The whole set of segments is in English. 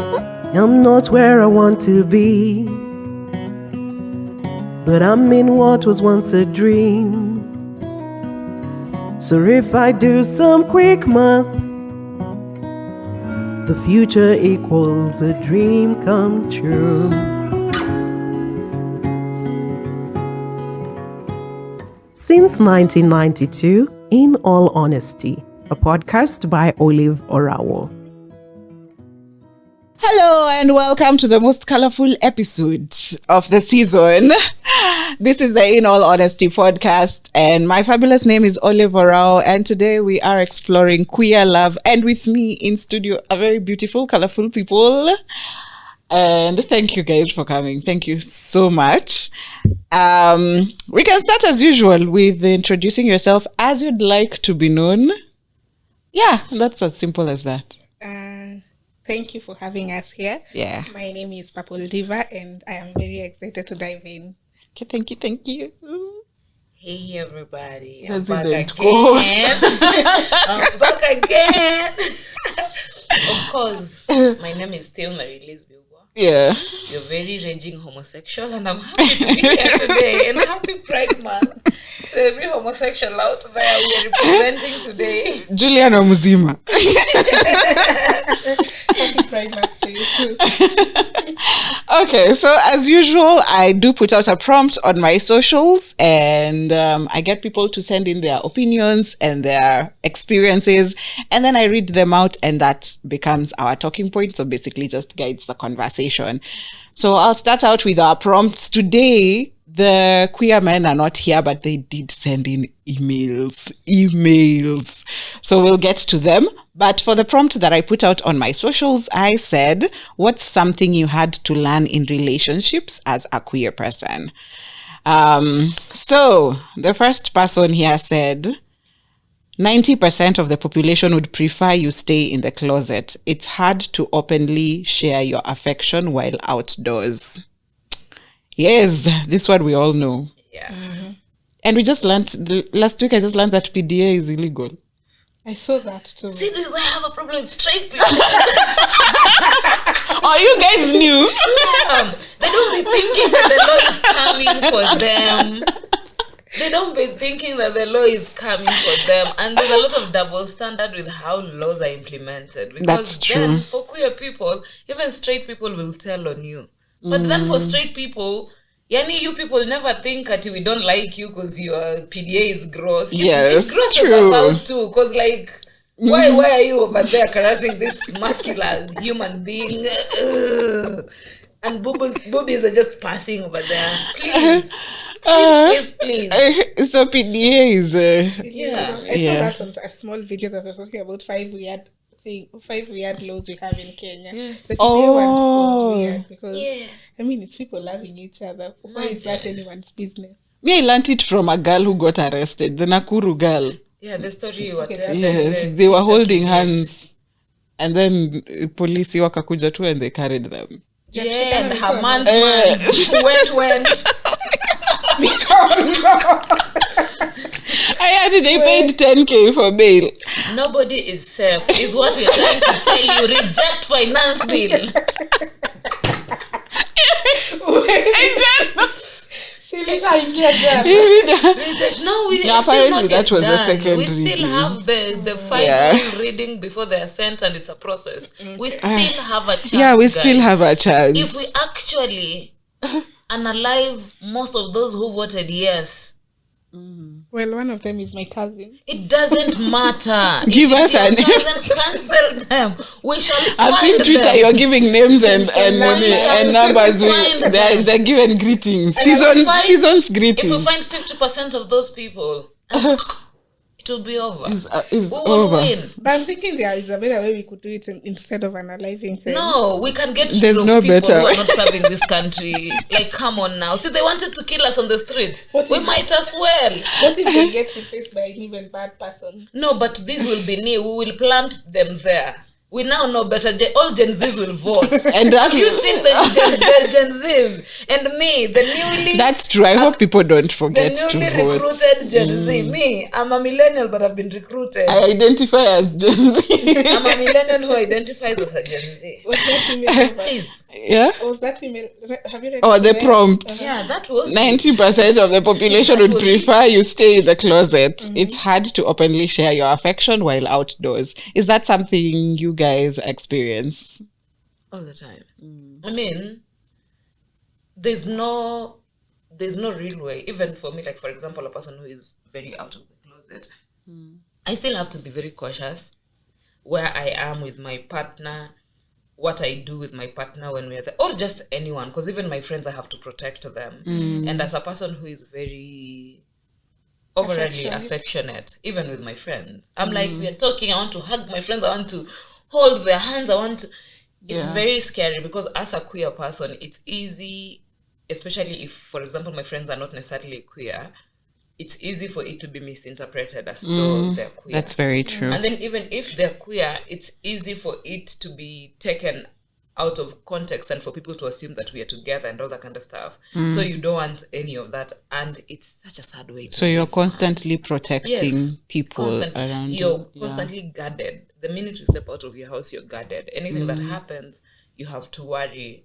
I'm not where I want to be, but I'm in what was once a dream. So if I do some quick math, the future equals a dream come true. Since 1992, In All Honesty, a podcast by OLAVEORAWO. Hello and welcome to the most colorful episode of the season. This is the In All Honesty podcast and my fabulous name is OLAVEORAWO, and today we are exploring queer love, and with me in studio are very beautiful, colorful people. And thank you guys for coming. Thank you so much. We can start as usual with introducing yourself as you'd like to be known. Yeah, that's as simple as that. Thank you for having us here. Yeah. My name is Purbple and I am very excited to dive in. Okay, thank you. Hey everybody, President I'm back again. Of course, my name is still Mpesa. Yeah. You're very raging homosexual and I'm happy to be here today, and happy Pride Month to every homosexual out there we are representing today. Juliana Muzima. Happy Pride Month to you too. Okay, so as usual, I do put out a prompt on my socials, and I get people to send in their opinions and their experiences, and then I read them out, and that becomes our talking point. So basically just guides the conversation. So I'll start out with our prompts. Today, the queer men are not here, but they did send in emails. So we'll get to them. But for the prompt that I put out on my socials, I said, what's something you had to learn in relationships as a queer person? So the first person here said, 90% of the population would prefer you stay in the closet. It's hard to openly share your affection while outdoors. Yes, this one we all know. Yeah. Mm-hmm. And we just learned, last week I just learned that PDA is illegal. I saw that too. See, this is why I have a problem with straight people. Oh, you guys knew? They don't be thinking that the law is coming for them. They don't be thinking that the law is coming for them, and there's a lot of double standard with how laws are implemented. Because That's true. then for queer people, even straight people will tell on you. But then for straight people, yani you people never think that we don't like you because your PDA is gross. Yes, It grosses true. us out too, because like, why are you over there caressing this muscular human being? And boobies are just passing over there. Please. Please. So PDA is... I Yeah. saw that on a small video that was talking about five weird laws we have in Kenya. Yes. The PDA one Oh. was weird because Yeah. I mean it's people loving each other. Why is that anyone's business? Me, I learned it from a girl who got arrested, the Nakuru girl. Yeah, the story you were telling. Yes, the they were TikTok holding image. hands. And then police wakakuja too and they carried them. Yeah, and her man's went. I heard they paid 10K for bail. Nobody is safe, is what we are trying to tell you. Reject finance bill. Reject. No, we Yeah, are still apparently not that yet was the done. second We still reading. have the final reading before they are sent, and it's a process. We still have a chance. Yeah, we guys. still have a chance. If we actually unalive most of those who voted yes, Well, one of them is my cousin. it doesn't matter. Give us your an- cousin cancel them. We shall I've find seen Twitter, them. you're giving names and shall numbers. find They're given greetings. And if we find- Season's If we greetings. find 50% of those people, it will be over. It's We will over. win. But I'm thinking there is a better way we could do it instead of unaliving them. No, we can get rid There's of no people better who way. are not serving this country. Like, come on now. See, they wanted to kill us on the streets. What We if- might as well. What if they get replaced by an even bad person? No, but this will be new. We will plant them there. We now know better. All Gen Zs will vote. And have you seen the Gen Zs? And me, the newly... That's true. I hope people don't forget to the newly vote. recruited Gen Z. Me, I'm a millennial, but I've been recruited. I identify as Gen Z. I'm a millennial who identifies as a Gen Z. What's that email? Please. Yeah? Was that email? Have you read the prompt. Yeah, that was 90% of the population would prefer you stay in the closet. It's hard to openly share your affection while outdoors. Is that something you guys experience? All the time. I mean, there's no real way. Even for me, like for example, a person who is very out of the closet, I still have to be very cautious where I am with my partner, what I do with my partner when we're there, or just anyone, because even my friends, I have to protect them. And as a person who is very overly affectionate, even with my friends, I'm like, we are talking, I want to hug my friends, I want to hold their hands, it's very scary, because as a queer person, it's easy, especially if, for example, my friends are not necessarily queer, it's easy for it to be misinterpreted as though they're queer. That's very true. And then even if they're queer, it's easy for it to be taken out of context and for people to assume that we are together and all that kind of stuff. So you don't want any of that. And it's such a sad way to So you're live. constantly protecting people around you. You're constantly guarded. The minute you step out of your house, you're guarded. Anything that happens, you have to worry,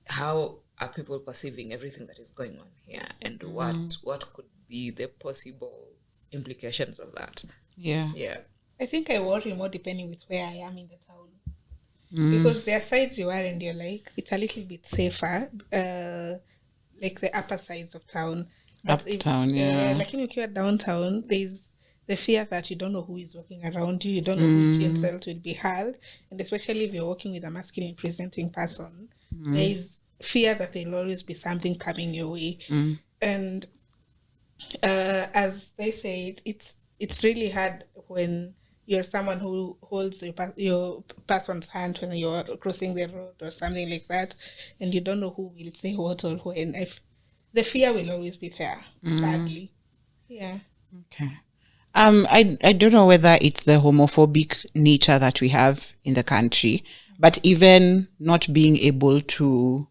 how are people perceiving everything that is going on here, and what could be the possible implications of that. Yeah. I think I worry more depending with where I am in the town. Because there are sides you are and you're like, it's a little bit safer, like the upper sides of town. But Uptown, like if you're downtown, there's the fear that you don't know who is walking around you, you don't know which insult will be hurled, and especially if you're working with a masculine presenting person, there is fear that there'll always be something coming your way. And as they said, it's really hard when you're someone who holds your person's hand when you're crossing the road or something like that, and you don't know who will say what or when. The fear will always be there, sadly. Yeah. Okay. I don't know whether it's the homophobic nature that we have in the country, but even not being able to,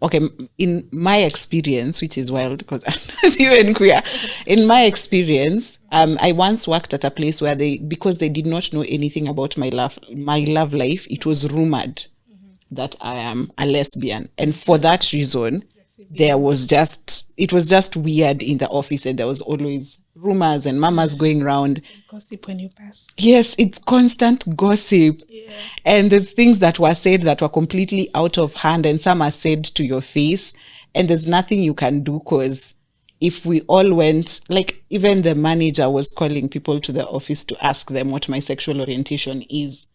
okay, in my experience, which is wild because I'm not even queer, in my experience, I once worked at a place where because they did not know anything about my love life, it was rumored that I am a lesbian. And for that reason, it was just weird in the office, and there was always rumors and mamas going around. Gossip when you pass. Yes, it's constant gossip. Yeah. And there's things that were said that were completely out of hand, and some are said to your face, and there's nothing you can do, because if we all went, like even the manager was calling people to the office to ask them what my sexual orientation is.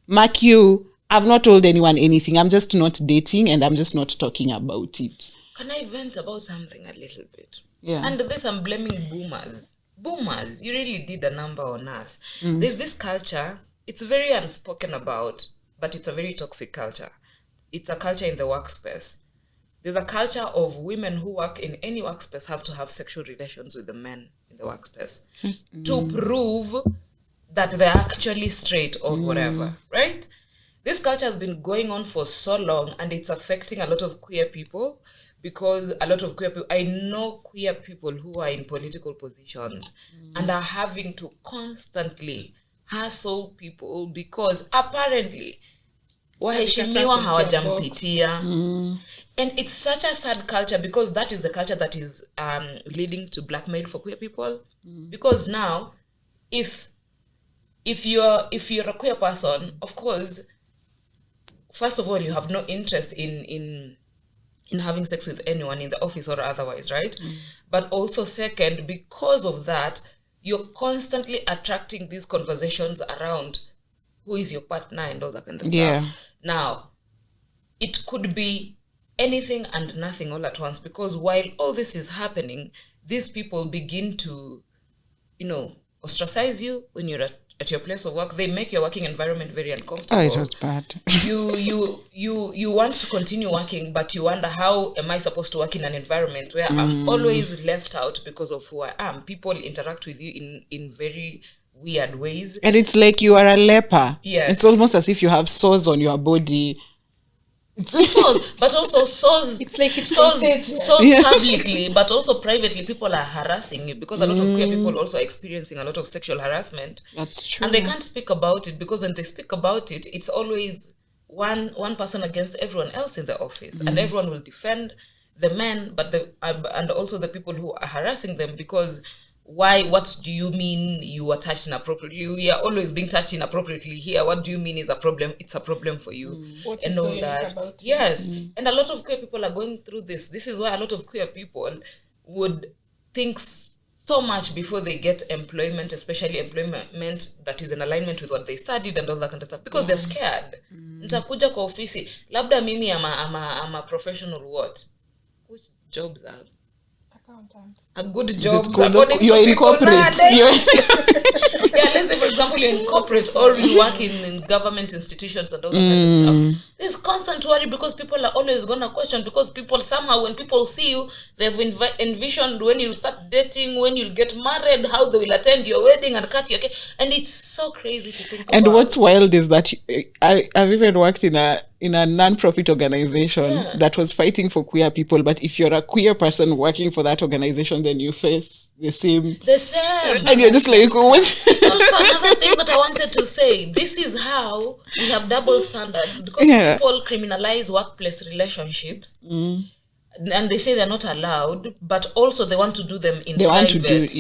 Mark you, I've not told anyone anything. I'm just not dating, and I'm just not talking about it. Can I vent about something a little bit? Yeah. And this, I'm blaming boomers. Boomers, you really did a number on us. There's this culture, it's very unspoken about, but it's a very toxic culture. It's a culture in the workspace. There's a culture of women who work in any workspace have to have sexual relations with the men in the workspace to prove that they're actually straight or whatever, right? This culture has been going on for so long, and it's affecting a lot of queer people. Because a lot of queer people, I know queer people who are in political positions and are having to constantly hassle people because apparently waheshimiwa hawajampitia. And it's such a sad culture, because that is the culture that is leading to blackmail for queer people. Because now, if you're a queer person, of course, first of all, you have no interest in having sex with anyone in the office or otherwise, right? But also second, because of that, you're constantly attracting these conversations around who is your partner and all that kind of stuff. Now, it could be anything and nothing all at once, because while all this is happening, these people begin to, ostracize you when you're at your place of work. They make your working environment very uncomfortable. Oh, it was bad. You want to continue working, but you wonder, how am I supposed to work in an environment where I'm always left out because of who I am? People interact with you in very weird ways. And it's like you are a leper. Yes. It's almost as if you have sores on your body. Sores, but also sores. It's like it's sores contagious. Publicly, but also privately. People are harassing you because a lot of queer people also are experiencing a lot of sexual harassment. That's true. And they can't speak about it because when they speak about it, it's always one person against everyone else in the office, and everyone will defend the men, but and also the people who are harassing them because. Why? What do you mean you were touched inappropriately? We are always being touched inappropriately here. What do you mean is a problem? It's a problem for you. What And is all so unique that. about you? Yes. And a lot of queer people are going through this. This is why a lot of queer people would think so much before they get employment, especially employment that is in alignment with what they studied and all that kind of stuff, because they're scared. Nitakuja kwa ofisi. Labda mimi I'm a professional what? Which jobs are Accountants. a good job? You're in corporate. Yeah, let's say for example you're in corporate or you work in government institutions and all that kind of stuff. There's constant worry because people are always gonna question, because people somehow when people see you, they've envisioned when you start dating, when you'll get married, how they will attend your wedding and cut your cake, and it's so crazy to think And about. what's wild is that I've even worked in a non-profit organization that was fighting for queer people, but if you're a queer person working for that organization, then you face the same. And you're just like, what? Also another thing that I wanted to say, this is how we have double standards, because people criminalize workplace relationships and they say they're not allowed, but also they want to do them in private.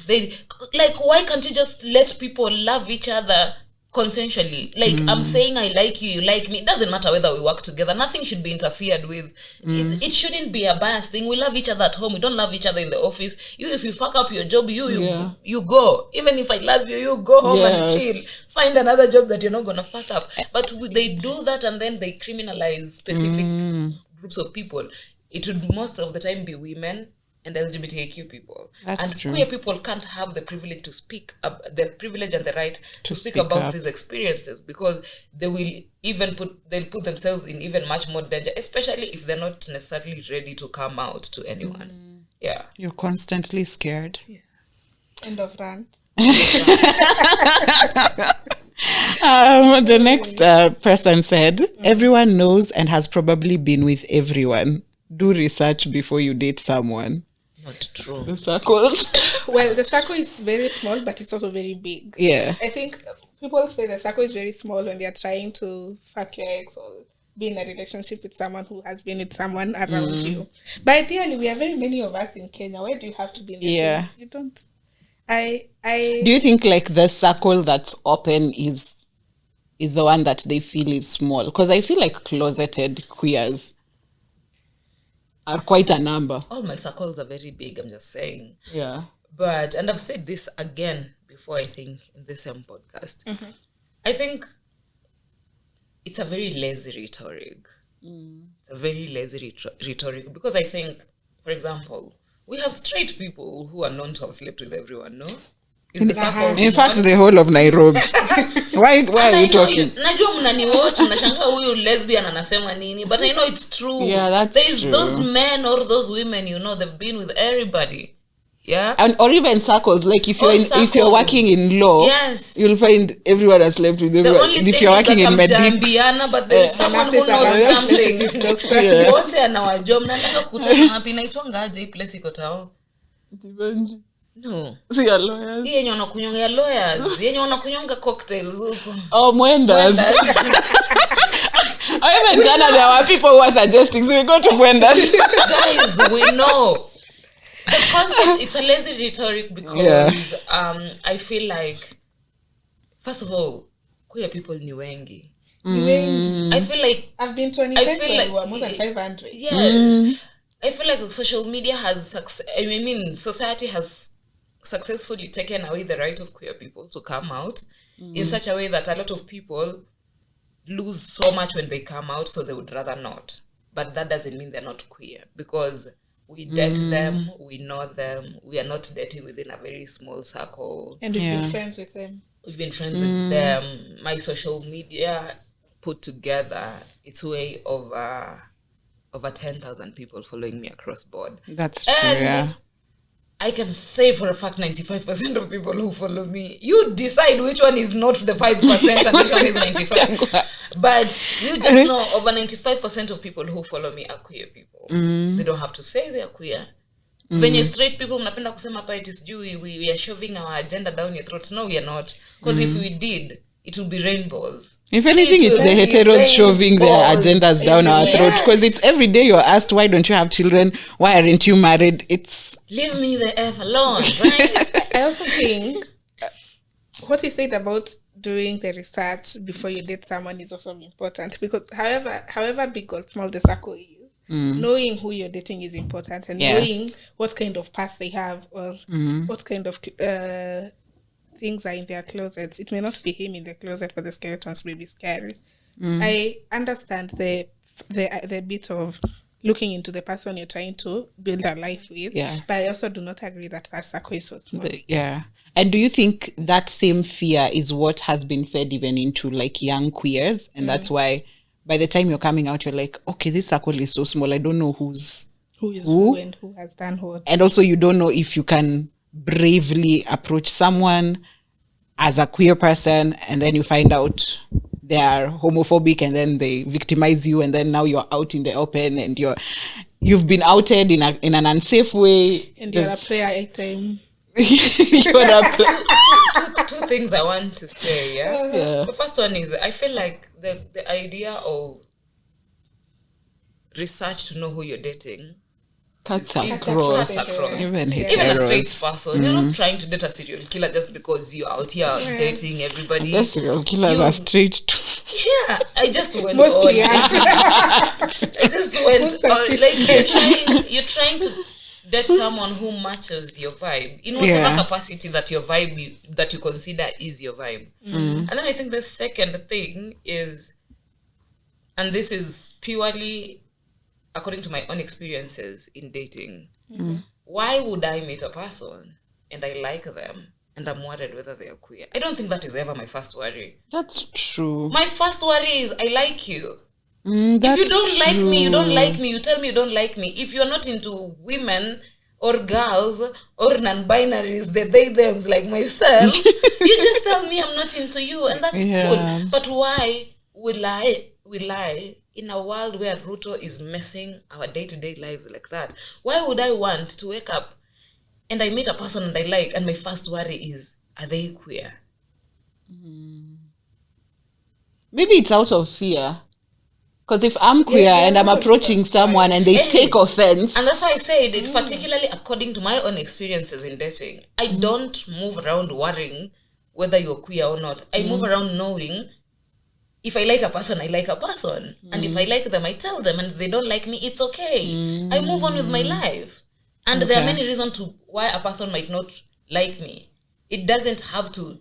They like, why can't you just let people love each other consensually? Like, I'm saying I like you, you like me. It doesn't matter whether we work together. Nothing should be interfered with. It shouldn't be a biased thing. We love each other at home. We don't love each other in the office. You, if you fuck up your job, you go. Even if I love you, you go home and chill. Find another job that you're not going to fuck up. But they do that and then they criminalize specific groups of people. It would most of the time be women and LGBTQ people. That's and true. Queer people can't have the privilege to speak up, the privilege and the right to speak about up. these experiences, because they will they'll put themselves in even much more danger, especially if they're not necessarily ready to come out to anyone. Yeah. You're constantly scared. End of rant. The next person said, everyone knows and has probably been with everyone. Do research before you date someone. Not true. The circles. Well, the circle is very small, but it's also very big. Yeah. I think people say the circle is very small when they're trying to fuck your ex or be in a relationship with someone who has been with someone around you. But ideally, we are very many of us in Kenya. Why do you have to be in the same? You don't. Do you think like the circle that's open is the one that they feel is small? Because I feel like closeted queers are quite a number. All my circles are very big, I'm just saying. Yeah. But, and I've said this again before, I think, in this same podcast. I think it's a very lazy rhetoric. It's a very lazy rhetoric, because I think, for example, we have straight people who are known to have slept with everyone, no? In fact, the whole of Nairobi. Why are you talking? Najua mnaniwatch, mnashangaa huyu lesbian anasema nini, but I know it's true. Yeah, that's true. Those men or those women, you know, they've been with everybody. Yeah. And or even circles, like if you're working in law, you'll find everyone has slept with everyone. The only if thing you're is working that in medics, but there's someone who knows something. Wote anawajua, mnataka kukutana wapi? Inaitwanga aje hii place iko tao? No. See your lawyers. Hii yenye wanakunyonga lawyers, yenye wanakunyonga cocktails huko. Oh, Mwendas. Even Jana, there were people who were suggesting, so we go to Mwendas. Guys, we know. The concept, it's a lazy rhetoric because I feel like, first of all, queer people ni wengi. I feel like I've been 25 like more than 500. Yes. I feel like social media has society has successfully taken away the right of queer people to come out in such a way that a lot of people lose so much when they come out, so they would rather not. But that doesn't mean they're not queer, because we date them, we know them, we are not dating within a very small circle. And we've been friends with them. We've been friends with them. My social media put together, it's way over 10,000 people following me across board. That's true, yeah. I can say for a fact 95% of people who follow me, you decide which one is not the 5% and which one is 95%. But you just know over 95% of people who follow me are queer people. They don't have to say they are queer. When you're straight people, mnapenda kusema hapa it is we are shoving our agenda down your throats. No, we are not. Because if we did, it would be rainbows. If anything, it's the heteros shoving their agendas down our throat. Because it's every day you're asked, why don't you have children? Why aren't you married? It's... Leave me the F alone, right? I also think what you said about doing the research before you date someone is also important. Because however big or small the circle is, knowing who you're dating is important. And knowing what kind of past they have or what kind of... things are in their closets. It may not be him in the closet, but the skeletons may be scary. I understand the bit of looking into the person you're trying to build a life with, but I also do not agree that circle is so small. And do you think that same fear is what has been fed even into like young queers, and that's why by the time you're coming out, you're like, okay, this circle is so small, I don't know who is who and who has done what, and also you don't know if you can bravely approach someone as a queer person, and then you find out they are homophobic, and then they victimize you, and then now you're out in the open, and you've been outed in an unsafe way, and you're a player item. Two things I want to say. The first one is, I feel like the idea of research to know who you're dating cuts across. Even a straight person. You're not trying to date a serial killer just because you're out here dating everybody. The serial killers are straight too. Yeah, I just went mostly, on. I just went on. Like you're trying to date someone who matches your vibe in whatever capacity that your vibe that you consider is your vibe. And then I think the second thing is, and this is purely according to my own experiences in dating, why would I meet a person and I like them and I'm worried whether they are queer? I don't think that is ever my first worry. That's true. My first worry is, I like you. If you don't like me, you don't like me. You tell me you don't like me. If you're not into women or girls or non-binaries, the they thems like myself, you just tell me I'm not into you, and that's cool. But why will I in a world where Ruto is messing our day-to-day lives like that? Why would I want to wake up and I meet a person and I like, and my first worry is, are they queer? Maybe it's out of fear. Because if I'm queer and I'm approaching someone and they take offense. And that's why I said it's particularly according to my own experiences in dating. I don't move around worrying whether you're queer or not. I move around knowing if I like a person, I like a person. And if I like them, I tell them. And if they don't like me, it's okay. I move on with my life. And there are many reasons to why a person might not like me. It doesn't have to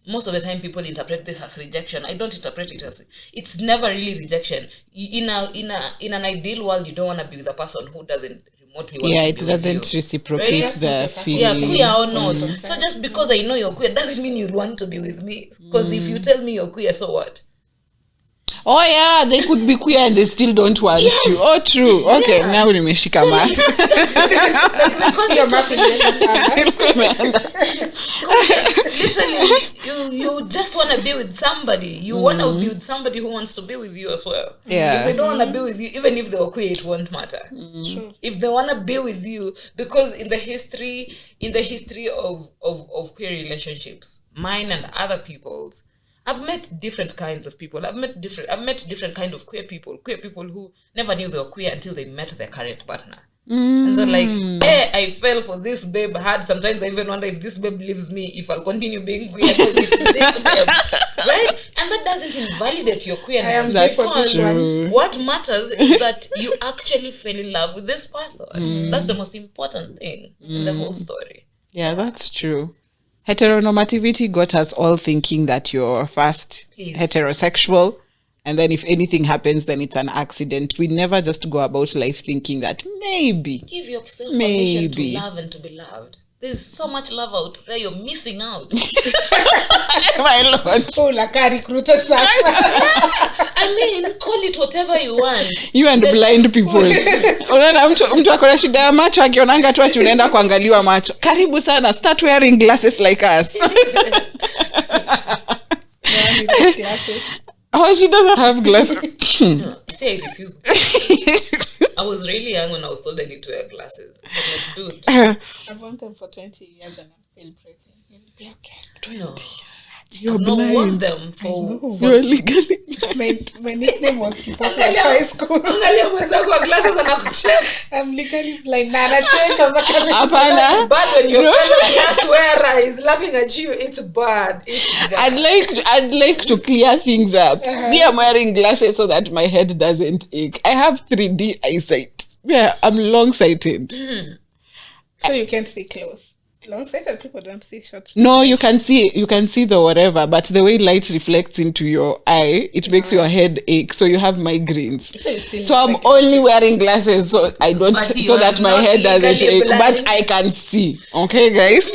most of the time people interpret this as rejection. I don't interpret it as, it's never really rejection. In an ideal world, you don't want to be with a person who doesn't remotely want to be with you. Yeah, it doesn't reciprocate the feeling. Yeah, queer or not. So just because I know you're queer doesn't mean you'd want to be with me. Because if you tell me you're queer, so what? Oh yeah, they could be queer and they still don't want you. Oh true. Okay, now nimeshika math. Literally, you just want to be with somebody. You want to be with somebody who wants to be with you as well. Yeah. If they don't want to be with you, even if they were queer, it won't matter. Sure. If they want to be with you, because in the history of queer relationships, mine and other people's, I've met different kinds of people. I've met different kind of queer people who never knew they were queer until they met their current partner. And they're like, I fell for this babe hard. Sometimes I even wonder if this babe leaves me, if I'll continue being queer because it's this babe. Right? And that doesn't invalidate your queerness. That's true. What matters is that you actually fell in love with this person. That's the most important thing in the whole story. Yeah, that's true. Heteronormativity got us all thinking that you're first heterosexual And then if anything happens, then it's an accident. We never just go about life thinking that maybe. Give yourself permission to love and to be loved. There's so much love out there. You're missing out. My Lord. Oh, like a recruiter sack. I mean, call it whatever you want. You and blind people. Unaona mtu akona shida ya macho akionanga tu ati unaenda kuangaliwa macho. Karibu sana, start wearing glasses like us. Oh, she doesn't have glasses. No, see, I refused. I was really young when I was told I need to wear glasses. I'm like, dude. I've worn them for 20 years and I'm still breathing. You'll be okay. 20 years. You're I've blind. not worn them for You're legally My nickname was Kipofu at high school. Angalia mwenzako wa glasses anakucheka. I'm legally blind. Na anacheka mpaka Hapana. It's bad when your fellow glass wearer is laughing at you. It's bad. It's bad. I'd like to clear things up. Me, I'm wearing glasses so that my head doesn't ache. I have 3D eyesight. Yeah, I'm long-sighted. So you can see close. Long-sighted people don't see short. No, you can see the whatever, but the way light reflects into your eye, it makes your head ache. So you have migraines. So I'm only wearing glasses so I don't, But you so are that my not head doesn't legally ache. blind. But I can see. Okay, guys.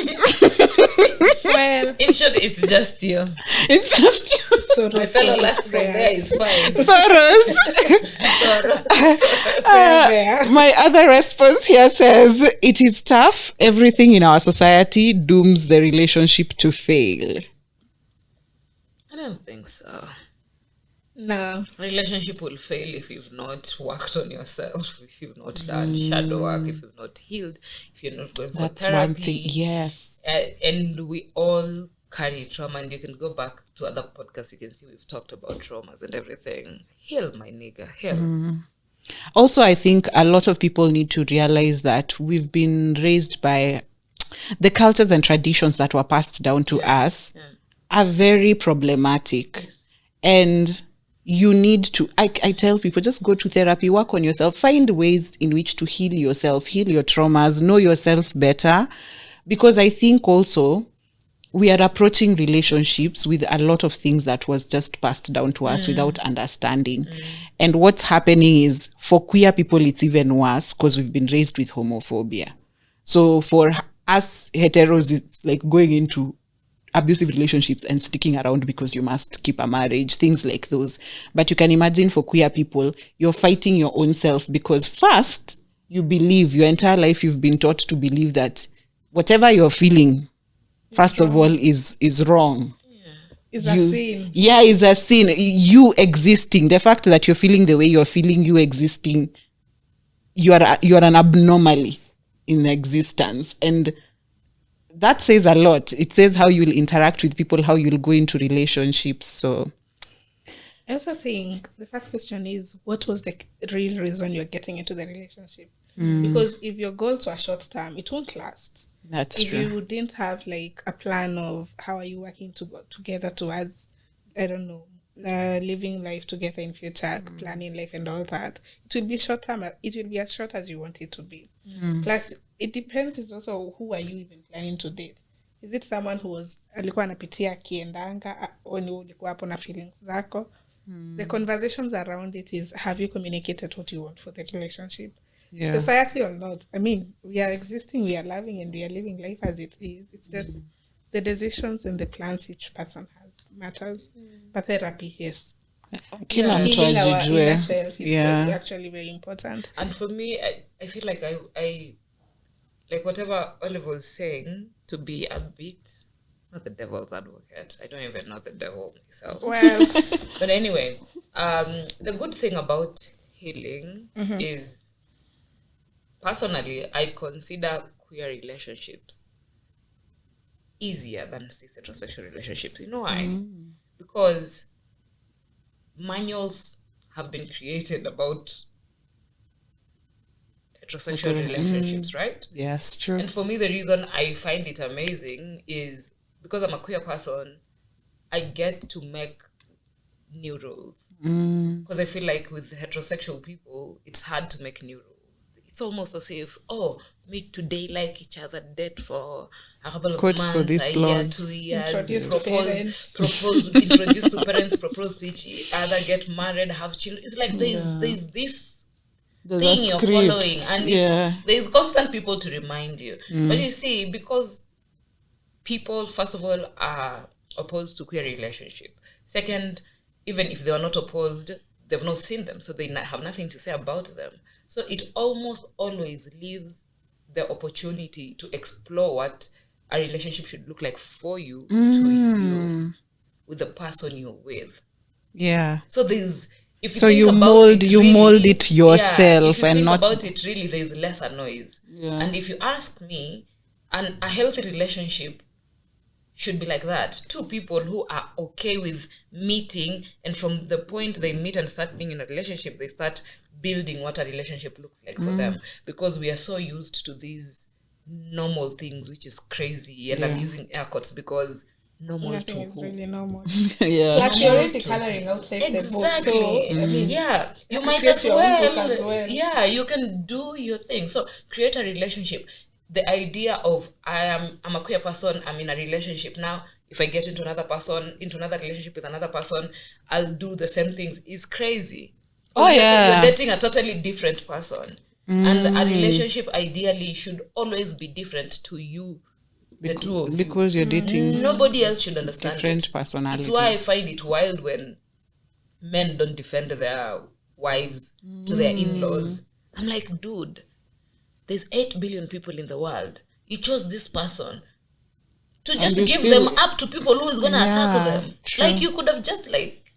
Well, In short, it's just you. It's just so My fellow last from there is fine. Soros. My other response here says, it is tough. Everything in our society dooms the relationship to fail. I don't think so. no. Relationship will fail if you've not worked on yourself, if you've not done shadow work, if you've not healed, if you're not going for That's therapy. one thing. Yes. And we all carry trauma, and you can go back to other podcasts. You can see we've talked about traumas and everything. Heal, my nigga, heal. Also, I think a lot of people need to realize that we've been raised by the cultures and traditions that were passed down to us are very problematic. And you need to, I tell people, just go to therapy, work on yourself, find ways in which to heal yourself, heal your traumas, know yourself better. Because I think also we are approaching relationships with a lot of things that was just passed down to us without understanding. And what's happening is, for queer people, it's even worse because we've been raised with homophobia. So for us heteros, it's like going into abusive relationships and sticking around because you must keep a marriage, things like those. But you can imagine for queer people, you're fighting your own self because first, you believe, your entire life you've been taught to believe that whatever you're feeling, first of all, is wrong. It's a sin. Yeah, it's a sin. You existing, the fact that you're feeling the way you're feeling, you existing, you are an abnormality in existence. And that says a lot. It says how you'll interact with people, how you'll go into relationships. So I also think the first question is, what was the real reason you're getting into the relationship? Because if your goals are short term, it won't last. that's If true. you didn't have like a plan of how are you working to go together towards, I don't know, living life together in future, planning life and all that, it will be short term. It will be as short as you want it to be. Plus, it depends. It's also who are you even planning to date. Is it someone who was alikuwa anapitia kiendanga au ni ulikuwa hapo na feelings zako? The conversations around it is, have you communicated what you want for the relationship? Yeah. Society or not, I mean, we are existing, we are loving, and we are living life as it is. It's just the decisions and the plans each person has matters. But therapy, yes. Kila mtu Healing our ajijue. inner self is Yeah. actually very important. And for me, I feel like I like whatever Olive was saying, to be a bit, not the devil's advocate. I don't even know the devil myself. Well, But anyway, the good thing about healing is, personally, I consider queer relationships easier than cis heterosexual relationships. You know why? Because manuals have been created about heterosexual relationships, right? Yes, true. And for me, the reason I find it amazing is because I'm a queer person, I get to make new rules. Because I feel like with heterosexual people, it's hard to make new rules. it's almost as if, meet today, like each other, date for a couple of Quotes months, for this a year, long. 2 years, Introduce to parents. introduce to parents, propose to each other, get married, have children. It's like there's this There's thing a you're script. following, and Yeah. there's constant people to remind you. But you see, because people, first of all, are opposed to queer relationship. Second, even if they are not opposed, they've not seen them, so they have nothing to say about them. So it almost always leaves the opportunity to explore what a relationship should look like for you, to you, with the person you're with. Yeah. So there's, if you So think you about mold- it, you really, mold it yourself if you and think not- about it, really, there's lesser noise. Yeah. And if you ask me, a healthy relationship should be like that. Two people who are okay with meeting, and from the point they meet and start being in a relationship, they start building what a relationship looks like for them, because we are so used to these normal things, which is crazy. And I'm using air quotes because normal Nothing to is who? really normal. Yeah. Like you're already coloring outside the book. Exactly. So, I mean, Yeah, you might create as your own book well. as well. Yeah, you can do your thing. So create a relationship. The idea of I'm a queer person, I'm in a relationship now. If I get into another relationship with another person, I'll do the same things is crazy. Oh, yeah. You're dating a totally different person. And a relationship ideally should always be different to you, the two of you. Because you're dating Nobody else should understand different it. personalities. It's why I find it wild when men don't defend their wives to their in-laws. I'm like, dude, there's 8 billion people in the world. You chose this person to just you give still- them up to people who is going to attack them. true. Like, you could have just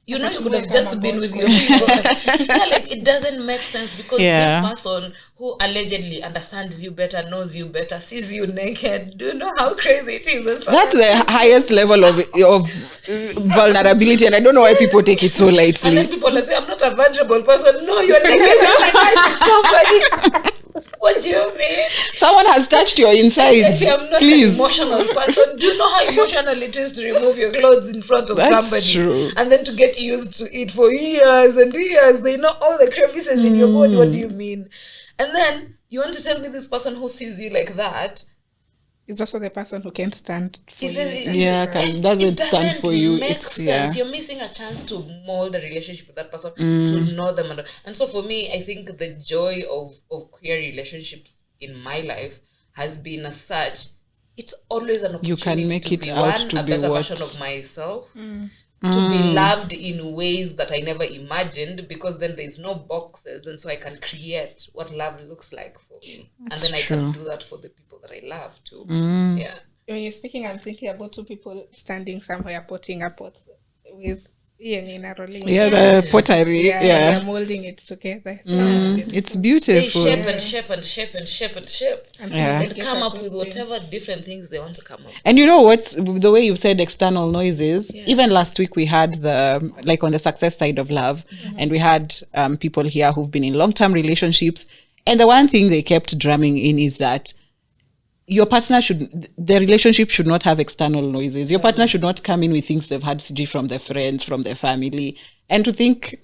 you could have become just a been god with for your people. Yeah, like, it doesn't make sense, because Yeah. this person who allegedly understands you better, knows you better, sees you naked. Do you know how crazy it is? And so That's the highest level of vulnerability, and I don't know why people take it so and then lightly. people are saying, I'm not a vulnerable person. No, you're naked. Somebody. What do you mean? Someone has touched your insides. Okay, I'm not Please. an emotional person. Do you know how emotional it is to remove your clothes in front of That's somebody? true. And then to get used to it for years and years. They know all the crevices in your body. What do you mean? And then you want to tell me this person who sees you like that it's also the person who can stand for is you. Yeah, Right. doesn't stand for you. Make It's sense. You're missing a chance to mold a relationship with that person, to know them. And so for me, I think the joy of queer relationships in my life has been as such. It's always an opportunity You can make to it be out one, to a be better what- version of myself, to be loved in ways that I never imagined, because then there's no boxes, and so I can create what love looks like for me. That's and then true. I can do that for the people that I love too. Yeah. When you're speaking, I'm thinking about two people standing somewhere potting a pot with Ian in a rolling. Yeah, the pottery. Yeah, Yeah. they're molding it together. So that's beautiful. It's They beautiful. shape and shape and shape and shape and shape. Until Yeah. they And get come a up good with thing. whatever different things they want to come up with. And you know what's the way you've said external noises? Even last week we had on the success side of love, and we had people here who've been in long-term relationships. And the one thing they kept drumming in is that the relationship should not have external noises. Your partner should not come in with things they've had from their friends, from their family, and to think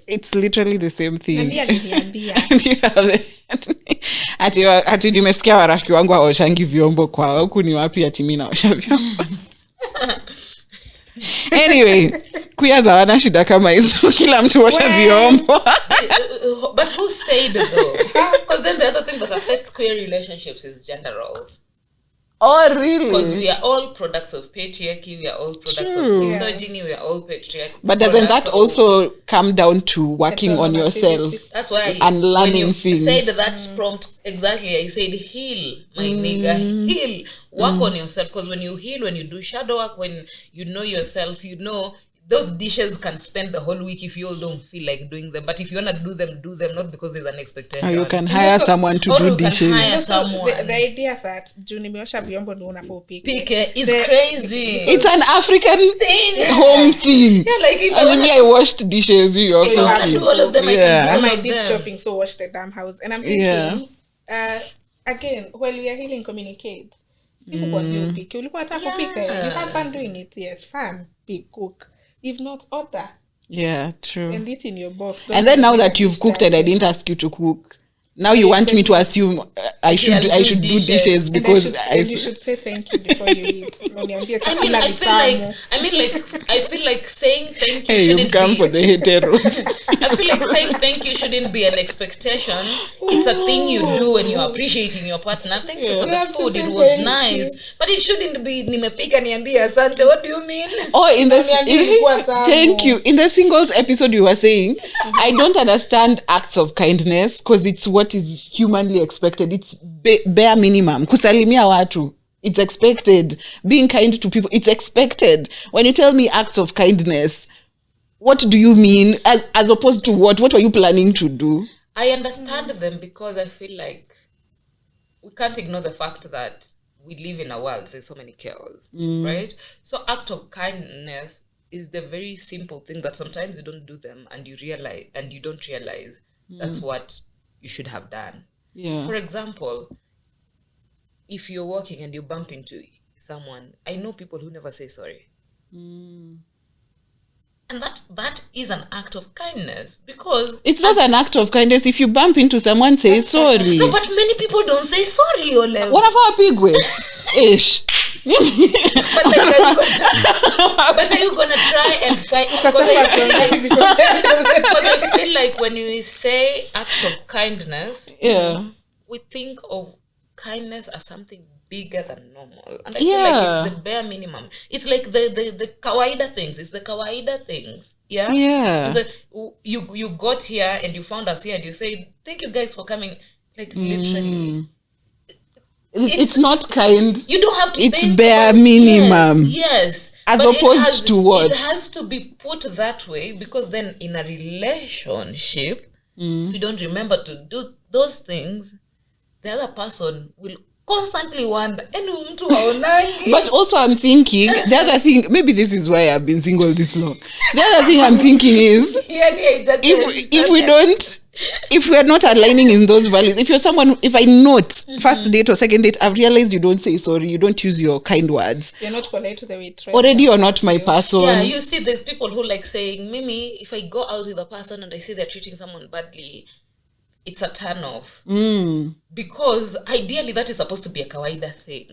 it's literally the same thing. Ambia aliniambia. And you have ati nimesikia warafiki wangu hawaoshangi vyombo kwao, huku ni wapi ati mimi naosha vyombo. Anyway, queers hawana shida kama hizo, kila mtu osha vyombo. But who said though? Because then the other thing that affects queer relationships is gender roles. Oh, Because really? we are all products of patriarchy, we are all products True. of misogyny, we are all patriarchy. But doesn't that products of- also come down to working on yourself? That's why and when learning you things? said that prompt, exactly, I said heal, my nigga, heal. Work on yourself, because when you heal, when you do shadow work, when you know yourself, you know those dishes can spend the whole week if you all don't feel like doing them. But if you want to do them, not because there's an expectation. Or you can hire someone to Or do you can dishes. hire Also, someone. the idea that juu nimeosha vyombo ndo unafaa upike. Pike is The- crazy. It's an African thing. home thing. Yeah, like if I mean, I washed dishes, you're I wanna do all of them, I can Yeah. do And all I of did them. shopping, so wash the damn house. And I'm thinking, again, while we are healing, communicate. People want you pick. Ulikuwa hata kupika. You have fun doing it. Yes, fun. Pick, cook. If not, order. Yeah, true. And eat in your box. And then now that you've cooked and I didn't ask you to cook, Now you want me to assume I should do dishes because and you should say thank you before you eat. I feel like saying thank you hey, shouldn't you've come be for the heteros. I feel like saying thank you shouldn't be an expectation. It's a thing you do when you're appreciating your partner. Thank you for the food. It was nice. But it shouldn't be nimepika niambie asante. What do you mean? Oh, thank you. In the singles episode you were saying, I don't understand acts of kindness because it's what is humanly expected. It's bare minimum. Kusalimia watu. It's expected. Being kind to people, it's expected. When you tell me acts of kindness, what do you mean? As opposed to what? What were you planning to do? I understand them because I feel like we can't ignore the fact that we live in a world, there's so many chaos, right? So act of kindness is the very simple thing that sometimes you don't do them and you don't realize that's what you should have done. Yeah. For example, if you're walking and you bump into someone, I know people who never say sorry. And that is an act of kindness because it's not an act of kindness. If you bump into someone, say sorry. No, but many people don't say sorry, Olev. What about a big way? Ish. But are you gonna try and fight? Because I feel like when you say acts of kindness, we think of kindness as something bigger than normal, and I feel like it's the bare minimum. It's like the kawaida things. It's the kawaida things. Yeah. It's like you got here and you found us here and you say thank you guys for coming. Like literally. It's not kind. You don't have to. It's bare minimum. Yes. As opposed to what? It has to be put that way because then in a relationship, if you don't remember to do those things, the other person will constantly wonder. But also I'm thinking, the other thing, maybe this is why I've been single this long. The other thing I'm thinking is, if we are not aligning in those values, if I note first date or second date, I've realized you don't say sorry, you don't use your kind words. You're not polite to the waitress. Already you're not my person. Yeah, you see there's people who like saying, Mimi, if I go out with a person and I see they're treating someone badly, it's a turn off. Because ideally that is supposed to be a kawaida thing.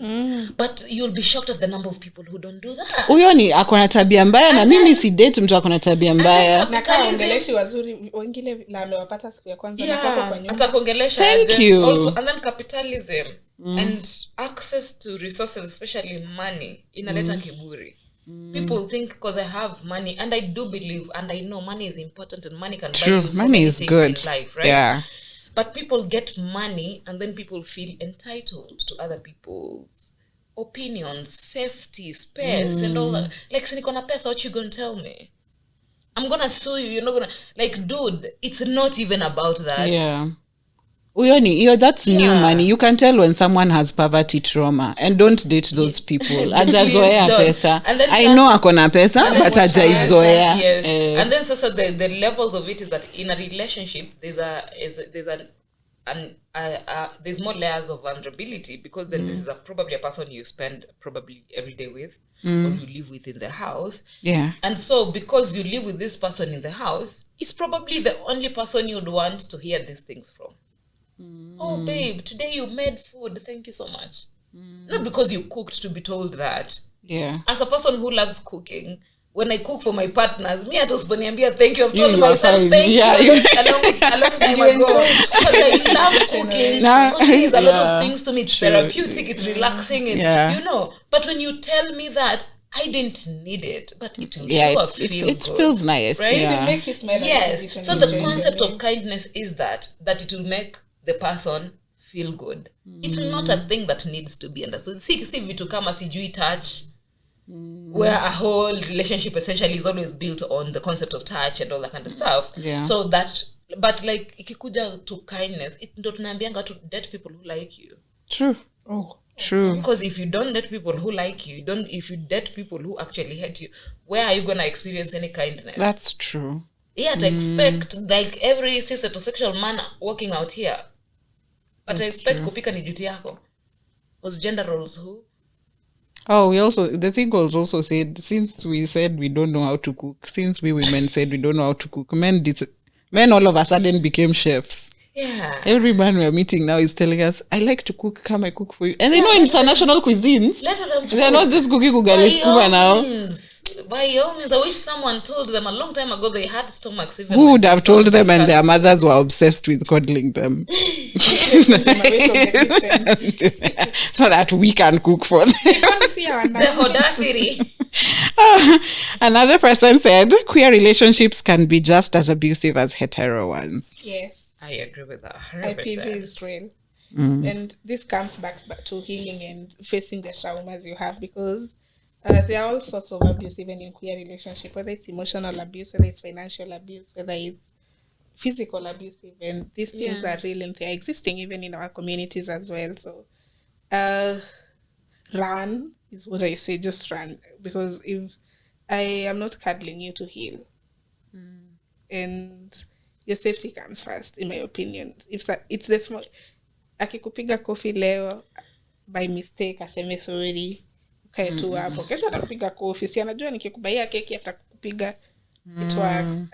But you'll be shocked at the number of people who don't do that. Huyo ni akona tabia mbaya na mimi si date mtu akona tabia mbaya. Na kama ongeleshi wazuri wengine na amewapata siku ya kwanza na kwa nyumba. Atakuongelesha Thank you. Also, and then capitalism and access to resources, especially money, inaleta kiburi. People think because I have money, and I do believe and I know money is important and money can buy you so many things in life, right? Yeah. But people get money and then people feel entitled to other people's opinions, safety, space, and all that. Like, sinikona pesa, what you gonna tell me? I'm gonna sue you. You're not gonna, like, dude, it's not even about that. Yeah. That's new money. You can tell when someone has poverty trauma, and don't date those people. Ajazoea pesa. I know akona pesa, but ajaizoea. Yes. And then the levels of it is that in a relationship there's more layers of vulnerability because then this is probably a person you spend probably every day with or you live with in the house. Yeah. And so because you live with this person in the house, it's probably the only person you'd want to hear these things from. Oh, babe, today you made food. Thank you so much. Not because you cooked to be told that. Yeah. As a person who loves cooking, when I cook for my partners, me atosboniambia thank you. I've told myself thank you a long time ago. Because I love cooking. Cooking is a lot of things to me. It's therapeutic, it's relaxing, it's But when you tell me that, I didn't need it, but it will feel good. It feels nice, right? Yeah. It will make you smile. Yes. So the concept of kindness is that it will make the person feel good. It's not a thing that needs to be understood. See vitu kama sijui touch, where a whole relationship essentially is always built on the concept of touch and all that kind of stuff. Yeah. So that, but like ikikuja to kindness, it ndo tunaambianga to date people who like you. True. Oh. True. Because if you don't date people who like you, if you date people who actually hate you, where are you gonna experience any kindness? That's true. Yeah, to expect like every cis-heterosexual man walking out here. But I expect kupika ni duty yako. Was gender roles who? Oh, the singles also said, since we said we don't know how to cook, since we women said we don't know how to cook, men all of a sudden became chefs. Yeah. Every man we're meeting now is telling us, I like to cook, come I cook for you. And they know international cuisines. Let them They're not just cooking ugali scuba now. By all means, I wish someone told them a long time ago they had stomachs. Even Who when would they have told don't them and have their to. mothers were obsessed with coddling them so that we can cook for them. The audacity. Another person said queer relationships can be just as abusive as hetero ones. Yes. I agree with that. IPV 100%. is real. And this comes back to healing and facing the traumas you have, because there are all sorts of abuse even in queer relationship, whether it's emotional abuse, whether it's financial abuse, whether it's physical abuse even. These things are real and they're existing even in our communities as well. So run is what I say, just run. Because if I am not cuddling you to heal, and your safety comes first, in my opinion. If it's the small, akikupiga kofi leo by mistake aseme sorry, ukae tu hapo, kesho atakupiga kofi, si anajua nikikubaia keki atakupiga. It works.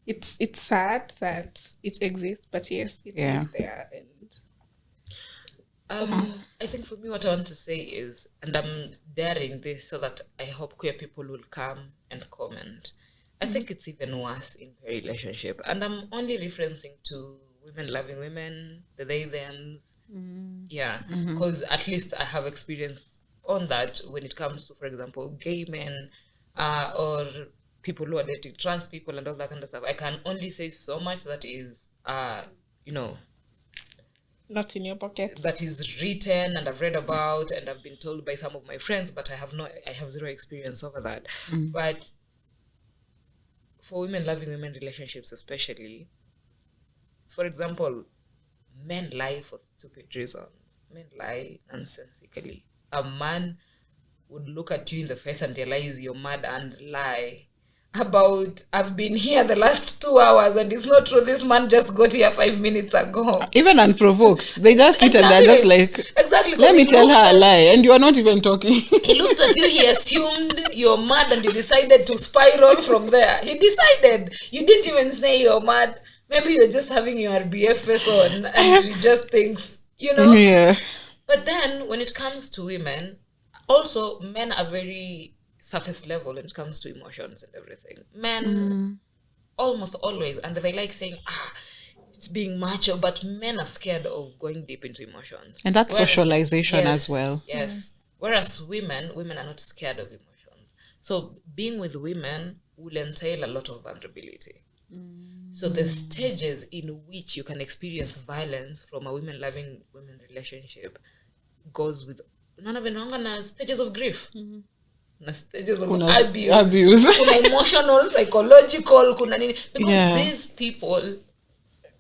It's sad that it exists, but yes, it is there. And I think for me what I want to say is, and I'm daring this so that I hope queer people will come and comment, I think it's even worse in a relationship. And I'm only referencing to women loving women, the they, thems. Yeah, because at least I have experience on that when it comes to, for example, gay men or people who are dating trans people and all that kind of stuff. I can only say so much that is, not in your pocket. That is written and I've read about and I've been told by some of my friends, but I have zero experience over that. But for women loving women relationships especially, for example, men lie for stupid reasons. Men lie nonsensically. A man would look at you in the face and realize you're mad and lie about, I've been here the last 2 hours and it's not true, this man just got here 5 minutes ago. Even unprovoked. They just sit and they're just like, let me tell her a lie, and you are not even talking. He looked at you, he assumed you're mad and you decided to spiral from there. He decided. You didn't even say you're mad. Maybe you're just having your RBF face on and he just thinks, Yeah. But then when it comes to women, also men are very surface level when it comes to emotions and everything. Men almost always, and they like saying, it's being macho, but men are scared of going deep into emotions. And that's socialization as well. Yes. Whereas women are not scared of emotions. So being with women will entail a lot of vulnerability. So the stages in which you can experience violence from a women-loving women relationship goes with stages of grief. Stages of abuse. Kuna emotional, psychological, because these people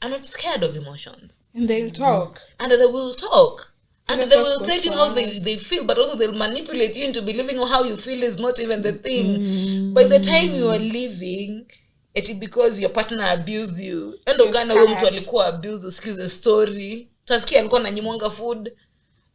are not scared of emotions. And they'll talk. And they will talk. And they will tell you how they feel, but also they'll manipulate you into believing how you feel is not even the thing. By the time you are leaving, it's because your partner abused you. And ugana huyo mtu alikuwa abused, usikize story. Utasikia alikuwa ananyimwanga food.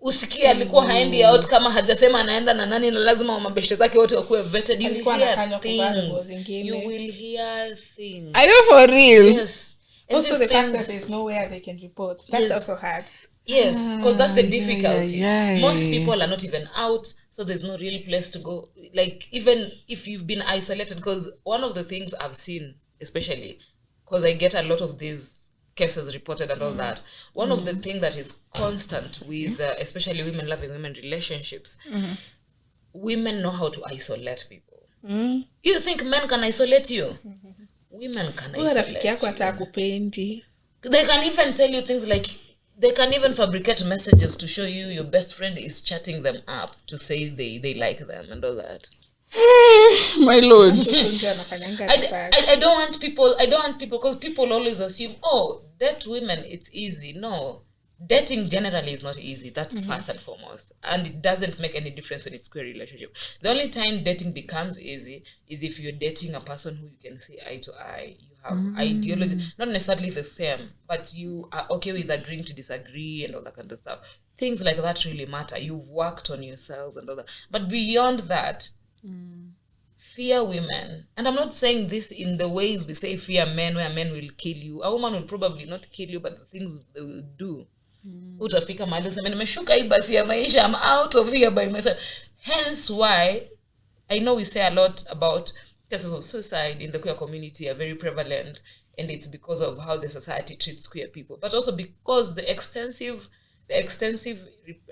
Usikia alikuwa haendi out kama hajasema anaenda na nani, na lazima mabeshte zake wote wakuwe vetted. You will hear things. You will hear things. Are you for real? Yes. And also the fact that there's nowhere they can report. That's also hard. Yes, because that's the difficulty. Most Yeah. people are not even out, so there's no real place to go. Like, even if you've been isolated, because one of the things I've seen, especially, because I get a lot of these cases reported and all that, one of the things that is constant with, especially women-loving women relationships, women know how to isolate people. You think men can isolate you? Women can isolate you. They can even tell you things like, they can even fabricate messages to show you your best friend is chatting them up to say they like them and all that. My lord. I don't want people, because people always assume, date women, it's easy. No. Dating generally is not easy. That's first and foremost. And it doesn't make any difference when it's queer relationship. The only time dating becomes easy is if you're dating a person who you can see eye to eye. You have ideology, not necessarily the same, but you are okay with agreeing to disagree and all that kind of stuff. Things like that really matter. You've worked on yourselves and all that. But beyond that, fear women. And I'm not saying this in the ways we say fear men, where men will kill you. A woman will probably not kill you, but the things they will do. Utafika mahali useme nimeshuka hii basi ya maisha, I'm out of here by myself. Hence why I know we say a lot about cases of suicide in the queer community are very prevalent, and it's because of how the society treats queer people, but also because the extensive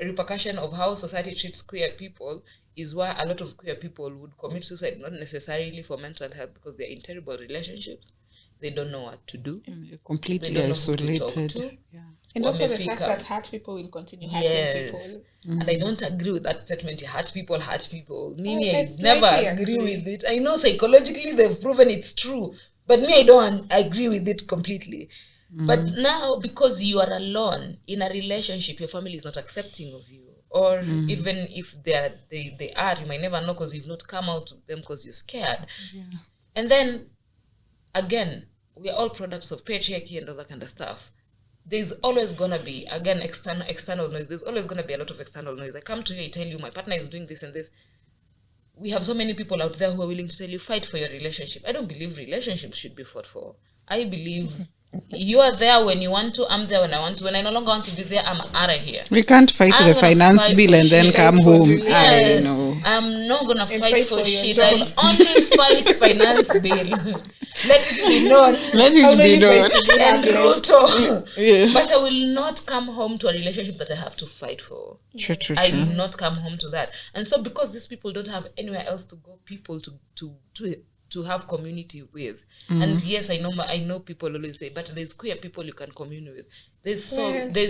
repercussion of how society treats queer people is why a lot of queer people would commit suicide, not necessarily for mental health, because they're in terrible relationships. They don't know what to do. Completely isolated. And also the fact that hurt people will continue hurting people. And I don't agree with that statement. Hurt people. Mimi, I never agree with it. I know psychologically they've proven it's true, but me, I don't agree with it completely. But now, because you are alone in a relationship, your family is not accepting of you. Or even if they are, you might never know because you've not come out to them because you're scared. And then, again, we are all products of patriarchy and all that kind of stuff. There's always going to be, again, external noise. There's always going to be a lot of external noise. I come to you, I tell you, my partner is doing this and this. We have so many people out there who are willing to tell you, fight for your relationship. I don't believe relationships should be fought for. I believe you are there when you want to, I'm there when I want to. When I no longer want to be there, I'm out of here. We can't fight the finance bill and then come home. I know. I'm not going to fight for shit. I'll only fight finance bill. Let it be known. But I will not come home to a relationship that I have to fight for. True. I will not come home to that. And so because these people don't have anywhere else to go, people to have community with. And yes, I know people always say, but there's queer people you can commune with. There's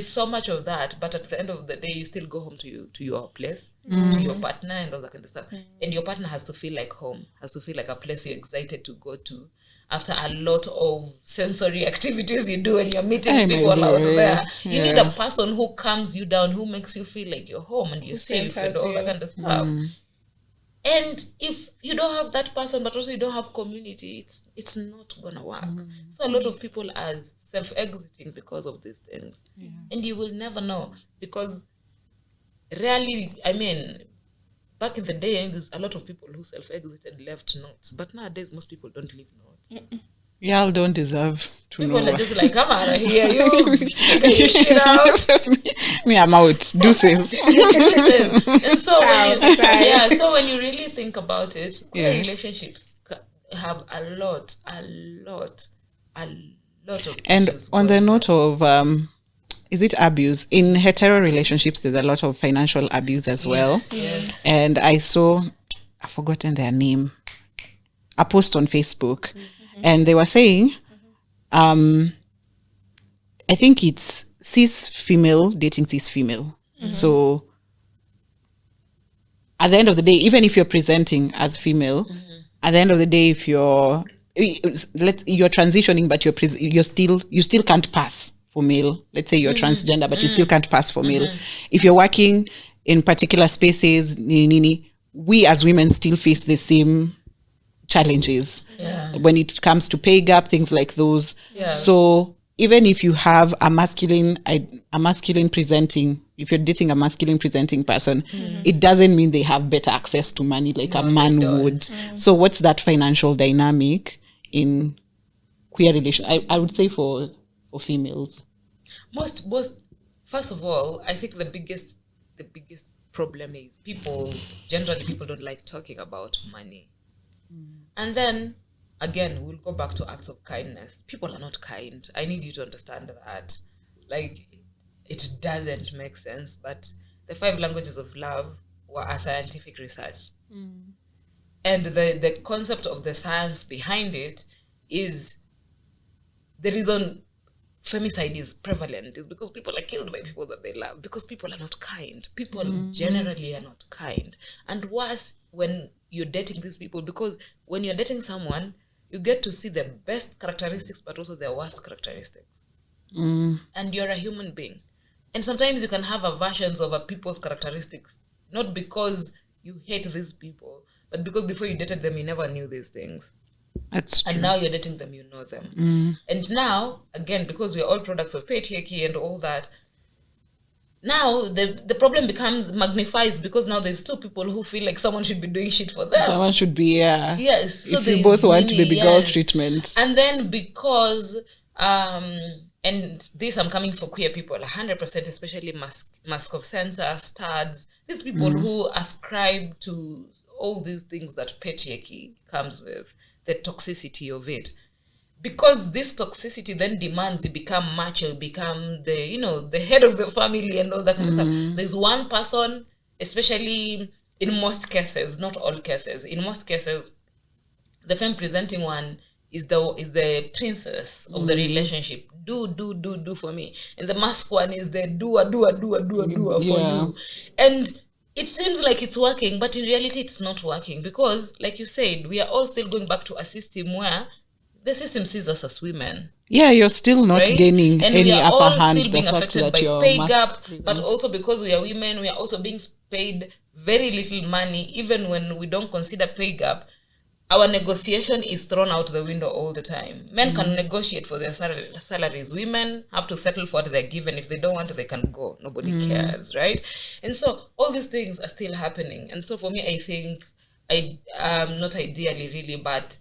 so much of that, but at the end of the day, you still go home to your place, to your partner and all that kind of stuff. And your partner has to feel like home, has to feel like a place you're excited to go to after a lot of sensory activities you do and you're meeting people out there. You need a person who calms you down, who makes you feel like you're home and you're safe and all that kind of stuff. And if you don't have that person, but also you don't have community, it's not gonna work. So a lot of people are self-exiting because of these things. And you will never know, because rarely, I mean, back in the day, there's a lot of people who self-exited left notes. But nowadays, most people don't leave notes. Y'all don't deserve to people know. Are just like, come out of here, you figure your shit out. Me, I'm out. Deuces. And so, so when you really think about it, relationships have a lot of and issues on the note of is it abuse? In hetero relationships, there's a lot of financial abuse as well. Yes. And I've forgotten their name, a post on Facebook. And they were saying, I think it's cis female dating cis female. So at the end of the day, even if you're presenting as female, at the end of the day, if you're transitioning, but you still can't pass for male. Let's say you're transgender, but you still can't pass for male. If you're working in particular spaces, we as women still face the same challenges when it comes to pay gap, things like those. So even if you have a masculine presenting, if you're dating a masculine presenting person, it doesn't mean they have better access to money like a man would. So what's that financial dynamic in queer relation? I would say for females. Most first of all, I think the biggest problem is people don't like talking about money. And then, again, we'll go back to acts of kindness. People are not kind. I need you to understand that. Like, it doesn't make sense, but the 5 languages of love were a scientific research. And the concept of the science behind it is the reason femicide is prevalent is because people are killed by people that they love, because people are not kind. People generally are not kind. And worse, when you're dating these people, because when you're dating someone, you get to see the best characteristics, but also their worst characteristics. And you're a human being. And sometimes you can have aversions over people's characteristics, not because you hate these people, but because before you dated them, you never knew these things. That's true. And now you're dating them, you know them. And now, again, because we're all products of patriarchy and all that, now the problem magnifies because now there's two people who feel like someone should be doing shit for them. Someone should be, yeah. Yes. So if you both want baby girl treatment. And then because, and this I'm coming for queer people, 100%, especially Mask of Center, studs, these people who ascribe to all these things that patriarchy comes with, the toxicity of it. Because this toxicity then demands you become macho, become the head of the family and all that kind of stuff. There's one person, especially in most cases, not all cases, in most cases, the femme presenting one is the princess of the relationship. Do for me. And the mask one is the doer for you. And it seems like it's working, but in reality it's not working because, like you said, we are all still going back to a system where the system sees us as women. Yeah, you're still not gaining and any upper hand. Still being affected by pay gap, but also because we are women, we are also being paid very little money, even when we don't consider pay gap. Our negotiation is thrown out the window all the time. Men can negotiate for their salaries. Women have to settle for what they're given. If they don't want it, they can go. Nobody cares, right? And so all these things are still happening. And so for me, I think, not ideally really, but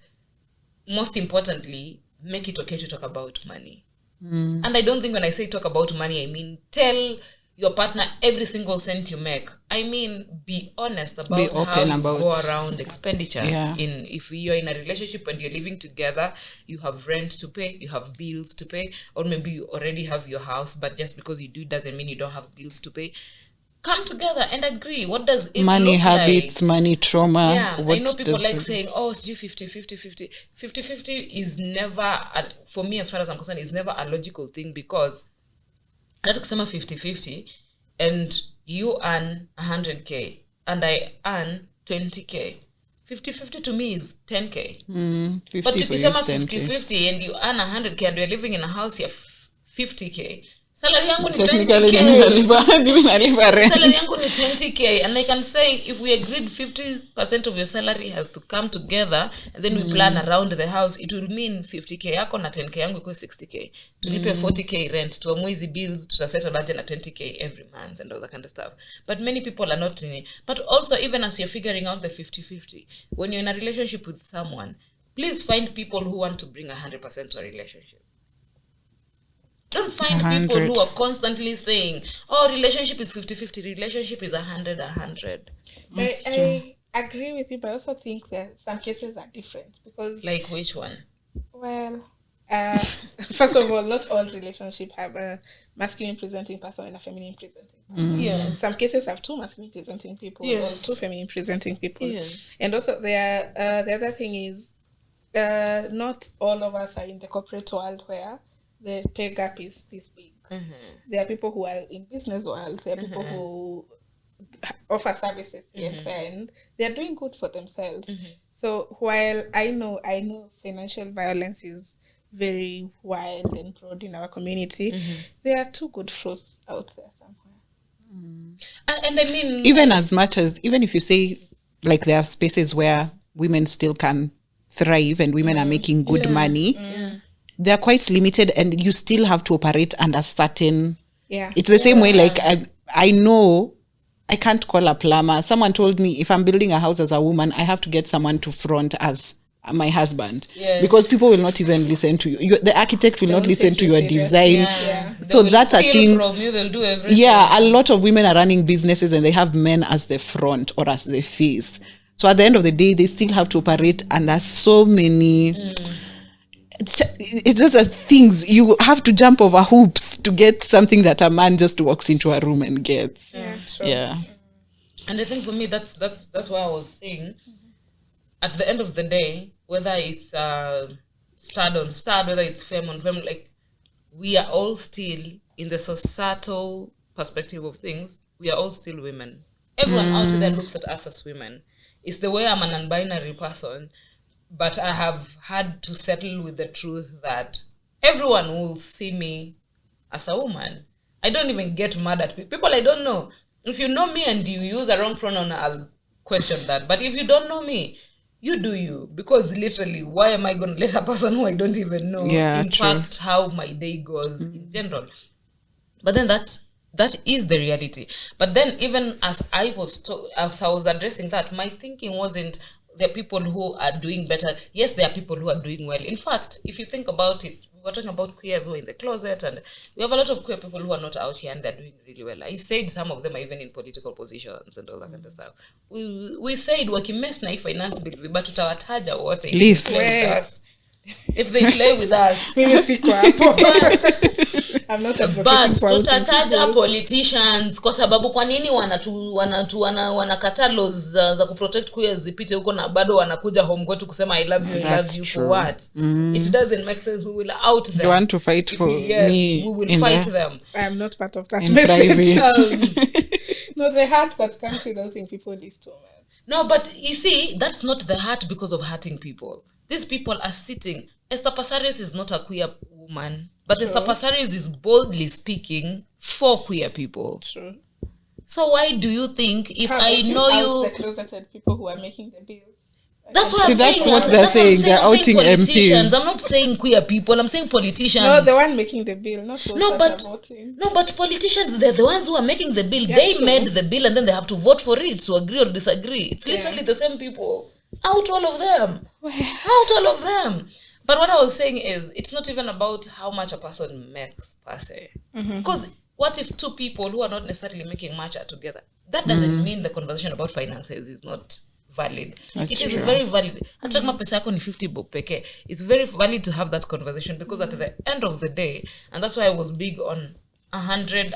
most importantly, make it okay to talk about money. And I don't think when I say talk about money, I mean tell your partner every single cent you make. I mean, be honest about how you go around expenditure. Yeah. If you're in a relationship and you're living together, you have rent to pay, you have bills to pay, or maybe you already have your house, but just because you do doesn't mean you don't have bills to pay. Come together and agree. What does it money look habits, like? money trauma. Yeah, I know people like saying, oh, it's 50-50. 50-50 is never, for me as far as I'm concerned, is never a logical thing because I took summer 50-50 and you earn 100K and I earn 20K. 50-50 to me is 10K. But if you summer 50-50 and you earn 100K and you're living in a house here 50K, salary yangu ni 20K. Salary yangu ni 20K. And I can say, if we agreed 50% of your salary has to come together, and then we plan around the house, it will mean 50K yako na 10K yangu iko 60K. Tulipe 40K rent, tuamwezi bills, tutasettle aje na 20K every month and all that kind of stuff. But many people are not in it. But also, even as you're figuring out the 50-50, when you're in a relationship with someone, please find people who want to bring 100% to a relationship. Don't find 100. People who are constantly saying, oh, relationship is 50-50, relationship is 100. I agree with you, but I also think that some cases are different because... Like which one? Well, first of all, not all relationships have a masculine presenting person and a feminine presenting person. Yeah. In some cases have two masculine presenting people or two feminine presenting people. Yeah. And also the other thing is not all of us are in the corporate world where the pay gap is this big. There are people who are in business world. There are people who offer services here and they are doing good for themselves. So while I know financial violence is very wild and broad in our community, there are two good fruits out there somewhere. And I mean, even as much as, even if you say like there are spaces where women still can thrive and women are making good money, they're quite limited and you still have to operate under certain... It's the same way, like I know I can't call a plumber. Someone told me if I'm building a house as a woman, I have to get someone to front as my husband. Because people will not even listen to you. The architect will not listen to your design. So that's a thing. From you, they'll do everything. Yeah, a lot of women are running businesses and they have men as the front or as the face. So at the end of the day, they still have to operate under so many... It's just things you have to jump over hoops to get something that a man just walks into a room and gets. And I think for me that's why I was saying at the end of the day, whether it's stud on stud, whether it's femme on femme, like we are all still in the societal perspective of things, we are all still women. Everyone out there looks at us as women. It's the way I'm an non-binary person. But I have had to settle with the truth that everyone will see me as a woman. I don't even get mad at people I don't know. If you know me and you use a wrong pronoun, I'll question that. But if you don't know me, you do you. Because literally, why am I going to let a person who I don't even know impact how my day goes in general? But then that's that is the reality. But then even as I was addressing that, my thinking wasn't there are people who are doing better. Yes, there are people who are doing well. In fact, if you think about it, we were talking about queers who are in the closet, and we have a lot of queer people who are not out here and they're doing really well. I said some of them are even in political positions and all that kind of stuff. We said wakimess na finance bill, but tutawataja wote if they play with us. I'm not but tutataja politicians kwa sababu kwa nini wanakata laws za kuprotect queers zipite huko na bado wanakuja home kwetu kusema I love you for what? It doesn't make sense. We will out them. You want to fight for me? We will fight them. I am not part of that message. No, the heart that comes with outing people is too much. No, but you see, that's not the heart because of hurting people. These people are sitting. Esther Passares is not a queer woman, but True. Esther Passares is boldly speaking for queer people. True. So why do you think if I know you... the closeted people who are making the bills? That's what I'm saying. That's what they're saying. They're outing politicians. MPs. I'm not saying queer people. I'm saying politicians. No, the one making the bill, not those voting. No, but politicians, they're the ones who are making the bill. Yeah, they true. Made the bill and then they have to vote for it to agree or disagree. It's literally the same people. Out all of them. Out all of them. But what I was saying is, it's not even about how much a person makes per se. Because what if two people who are not necessarily making much are together? That doesn't mean the conversation about finances is not valid. It is very valid. Hata kama pesa yako ni 50 bob peke. It's very valid to have that conversation because at the end of the day, and that's why I was big on 100.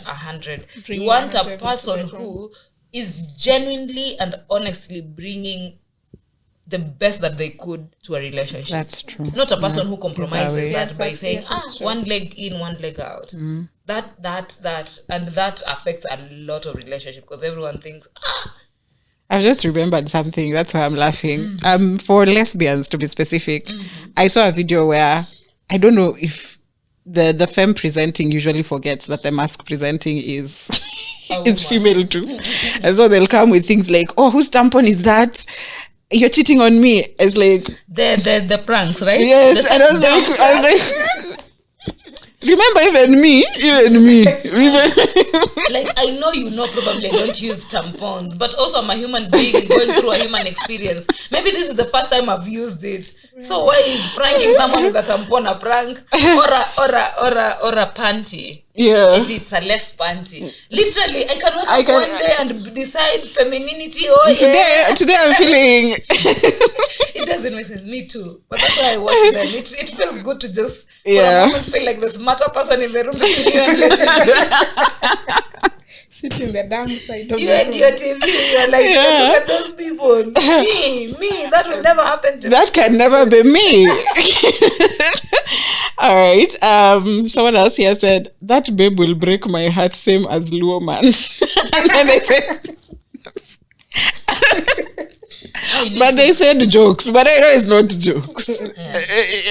You want a person who is genuinely and honestly bringing the best that they could to a relationship. That's true. Not a person who compromises that by saying, one leg in, one leg out. That and that affects a lot of relationships because everyone thinks, I've just remembered something. That's why I'm laughing. For lesbians, to be specific, I saw a video where, I don't know if the femme presenting usually forgets that the mask presenting is is female too. And so they'll come with things like, oh, whose tampon is that? You're cheating on me. It's like the pranks, right? Yes, and I was like remember even me. Like I know probably I don't use tampons, but also I'm a human being going through a human experience. Maybe this is the first time I've used it. So why is pranking someone with a tampon a prank or a panty? Yeah, it's a less panty. Literally, I can wake up one day and decide femininity. Today I'm feeling. It doesn't make sense. Me too, but that's why I watch them. It feels good to just for a moment feel like the smarter person in the room between you and your TV. Sit in the damn side of you and your TV. You're like, look at those people. Me. That will never happen to me. That can never be me. All right. Someone else here said that babe will break my heart, same as Luo man. And then they said, but they said jokes. But I know it's not jokes.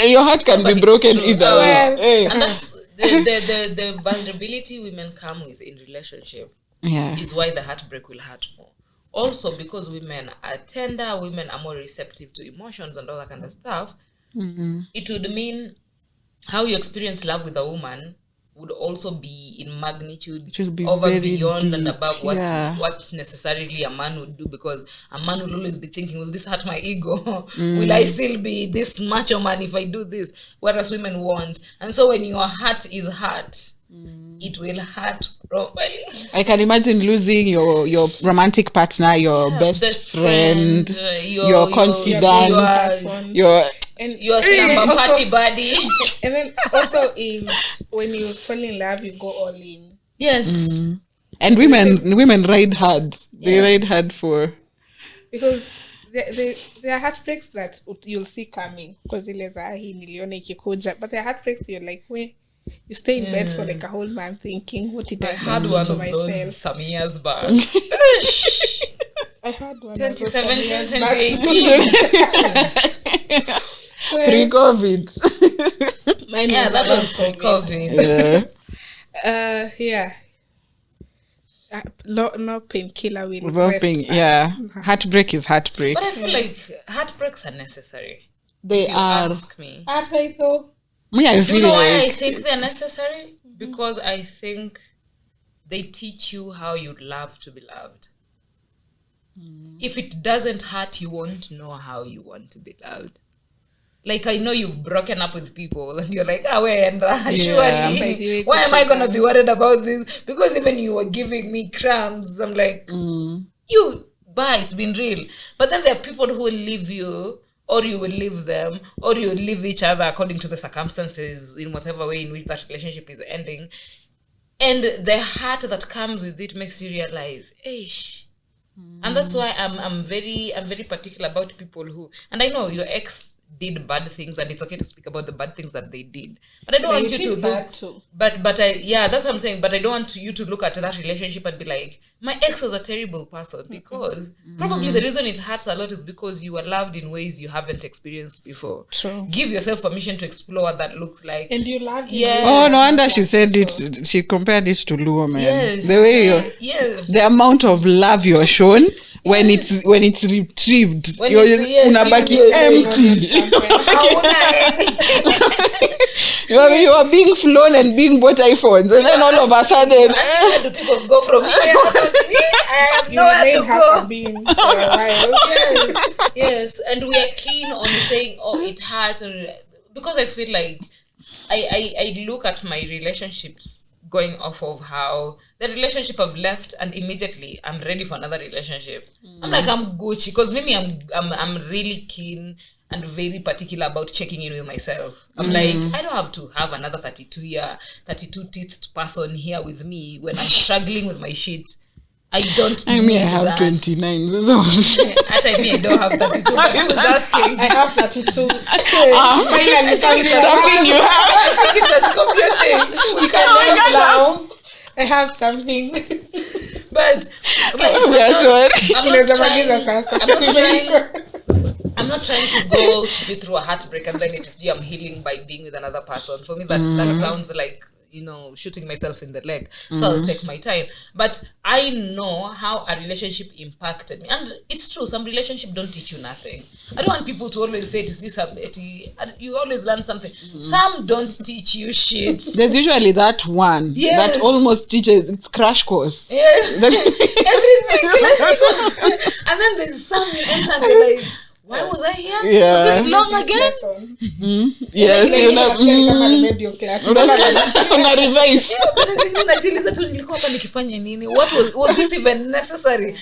Your heart can be broken either way. And that's the vulnerability women come with in relationship. Is why the heartbreak will hurt more. Also because women are tender, women are more receptive to emotions and all that kind of stuff. It would mean how you experience love with a woman would also be in magnitude over beyond deep, and above what necessarily a man would do, because a man will always be thinking, will this hurt my ego? Will I still be this macho man if I do this? Whereas women won't. And so when your heart is hurt, it will hurt properly. I can imagine losing your romantic partner, your best friend, your confidant, your slumber party buddy. And then also when you fall in love, you go all in. Yes. And women ride hard. They ride hard because there are heartbreaks that you'll see coming because niliona ikikuja, but there are heartbreaks you're like, you stay in bed for like a whole month thinking, what did I had do one to of myself? Those some years back. I had one 2017, 2018. Pre-COVID. That was pre-COVID. No painkiller will heartbreak is heartbreak. But I feel like heartbreaks are necessary. They are. Ask me. Heartbreak though. I feel why I think they're necessary? Because I think they teach you how you'd love to be loved. If it doesn't hurt, you won't know how you want to be loved. Like, I know you've broken up with people and you're like, surely, why am I going to be worried about this? Because even you were giving me crumbs. I'm like, it's been real. But then there are people who will leave you, or you will leave them, or you will leave each other according to the circumstances in whatever way in which that relationship is ending. And the heart that comes with it makes you realize, and that's why I'm very particular about people who, and I know your ex did bad things, and it's okay to speak about the bad things that they did, but I don't want you to look too. But that's what I'm saying. But I don't want you to look at that relationship and be like, my ex was a terrible person, because probably the reason it hurts a lot is because you were loved in ways you haven't experienced before. True. Give yourself permission to explore what that looks like. And you loved it. Yes. Oh, no wonder she said it. She compared it to Luo, man. Yes. The way the amount of love you're shown. When it's retrieved, unabaki empty. You are being flown and being bought iPhones, and then all of a sudden, where do people go from here? Because me, I have nowhere to go. For a while. Yes, and we are keen on saying, it hurts, because I feel like I look at my relationships going off of how the relationship I've left, and immediately I'm ready for another relationship. I'm like, I'm Gucci, because maybe I'm really keen and very particular about checking in with myself. I'm like, I don't have to have another 32-teethed person here with me when I'm struggling with my shit. I don't need I have that. 29. At I don't have 32. But who's asking? I have 32. Finally, something you have. I think it's a Scorpio thing. We can live now. I have something. But I'm not trying to go through a heartbreak and then it is I'm healing by being with another person. For me, that sounds like, shooting myself in the leg. So I'll take my time. But I know how a relationship impacted me. And it's true, some relationships don't teach you nothing. I don't want people to always say you always learn something. Some don't teach you shit. There's usually that one that almost teaches, it's crash course. Yes. Everything. And then there's some you enter and you're like, why was I here for this long again? Yes, what was this even necessary?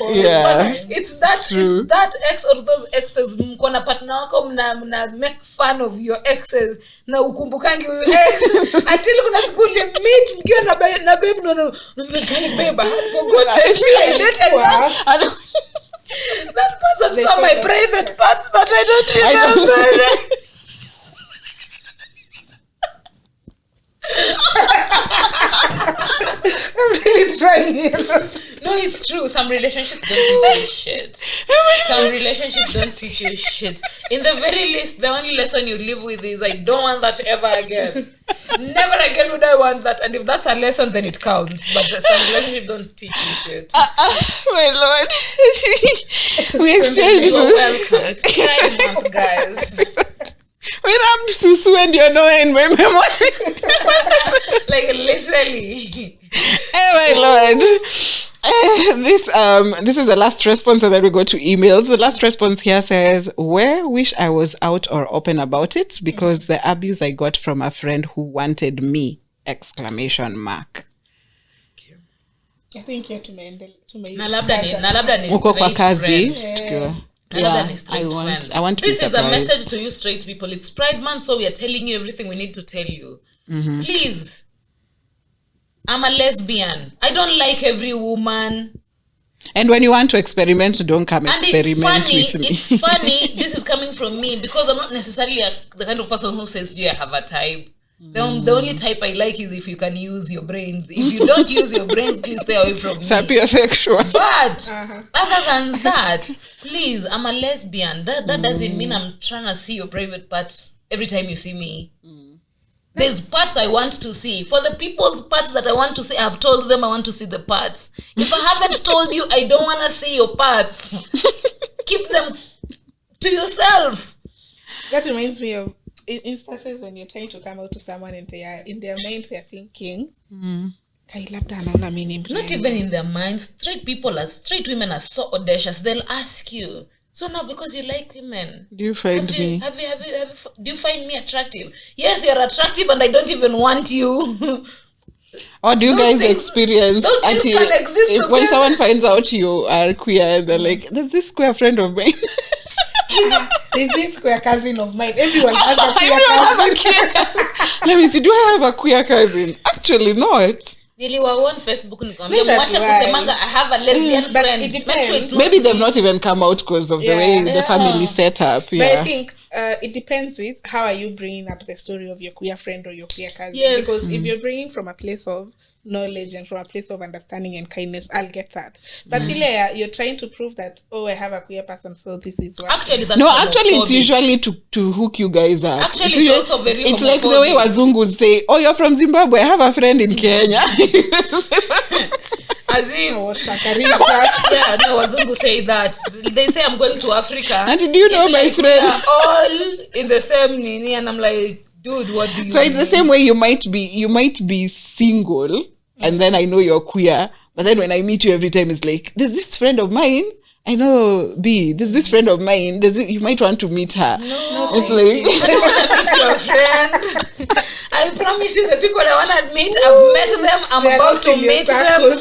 It's that ex or those exes. Mkona partner wako mna make fun of your exes na ukumbukangi your ex until kuna siku ni meet mkiwa na babe no babe I forgot. That person saw my private parts, but I don't remember. I'm really trying it. No, it's true. Some relationships don't teach you shit. Some relationships don't teach you shit. In the very least, the only lesson you live with is, I don't want that ever again. Never again would I want that. And if that's a lesson, then it counts. But some relationships don't teach you shit. My Lord. We exchanged. You're welcome. It's Pride Month, guys. We rubbed susu and you're nowhere in my memory. Like literally. Oh my Lord. This is the last response, and then we go to emails. The last response here says, wish I was out or open about it, because the abuse I got from a friend who wanted me! ! I think you're to uko kwa kazi. I want to this be is a message to you straight people. It's Pride Month, so we are telling you everything we need to tell you. Please, I'm a lesbian. I don't like every woman. And when you want to experiment, don't come and experiment with me. It's funny. This is coming from me because I'm not necessarily the kind of person who says, do you have a type? The only type I like is if you can use your brains. If you don't use your brains, please stay away from me. Sapiosexual. But other than that, please, I'm a lesbian. That doesn't mean I'm trying to see your private parts every time you see me. There's parts I want to see. For the people's parts that I want to see, I've told them I want to see the parts. If I haven't told you, I don't want to see your parts. Keep them to yourself. That reminds me of instances when you're trying to come out to someone and in their mind they're thinking, Not even in their minds. Straight women are so audacious. They'll ask you, so now because you like women, do you find me? Do you find me attractive? Yes, you're attractive, and I don't even want you. Or do you guys experience those things can exist when someone finds out you are queer, they're like, there's this queer friend of mine. There's this queer cousin of mine. Everyone has a queer cousin. Let me see, do I have a queer cousin? Actually not. Niliwaona on Facebook nikamwambia mwacha kusemanga I have a lesbian friend. Make sure it's maybe they've not even come out because of the way the family set up. But I think it depends with how are you bringing up the story of your queer friend or your queer cousin. Yes. Because if you're bringing from a place of knowledge and from a place of understanding and kindness, I'll get that. But you're trying to prove that, oh, I have a queer person, so this is what. Actually, that's it's usually to hook you guys up. Actually, it's also very It's like the way Wazungus say, oh, you're from Zimbabwe, I have a friend in Kenya. As if Wazungu say that. They say I'm going to Africa. And do you know my friend? We are all in the same nini, and I'm like, dude, what do you So it's the same way you might be single, and then I know you're queer, but then when I meet you every time, it's like, there's this friend of mine. I know B. There's this friend of mine. You might want to meet her. No, it's like I don't want to meet your friend. I promise you, the people I want to meet, I've met them. I'm about to meet them. I will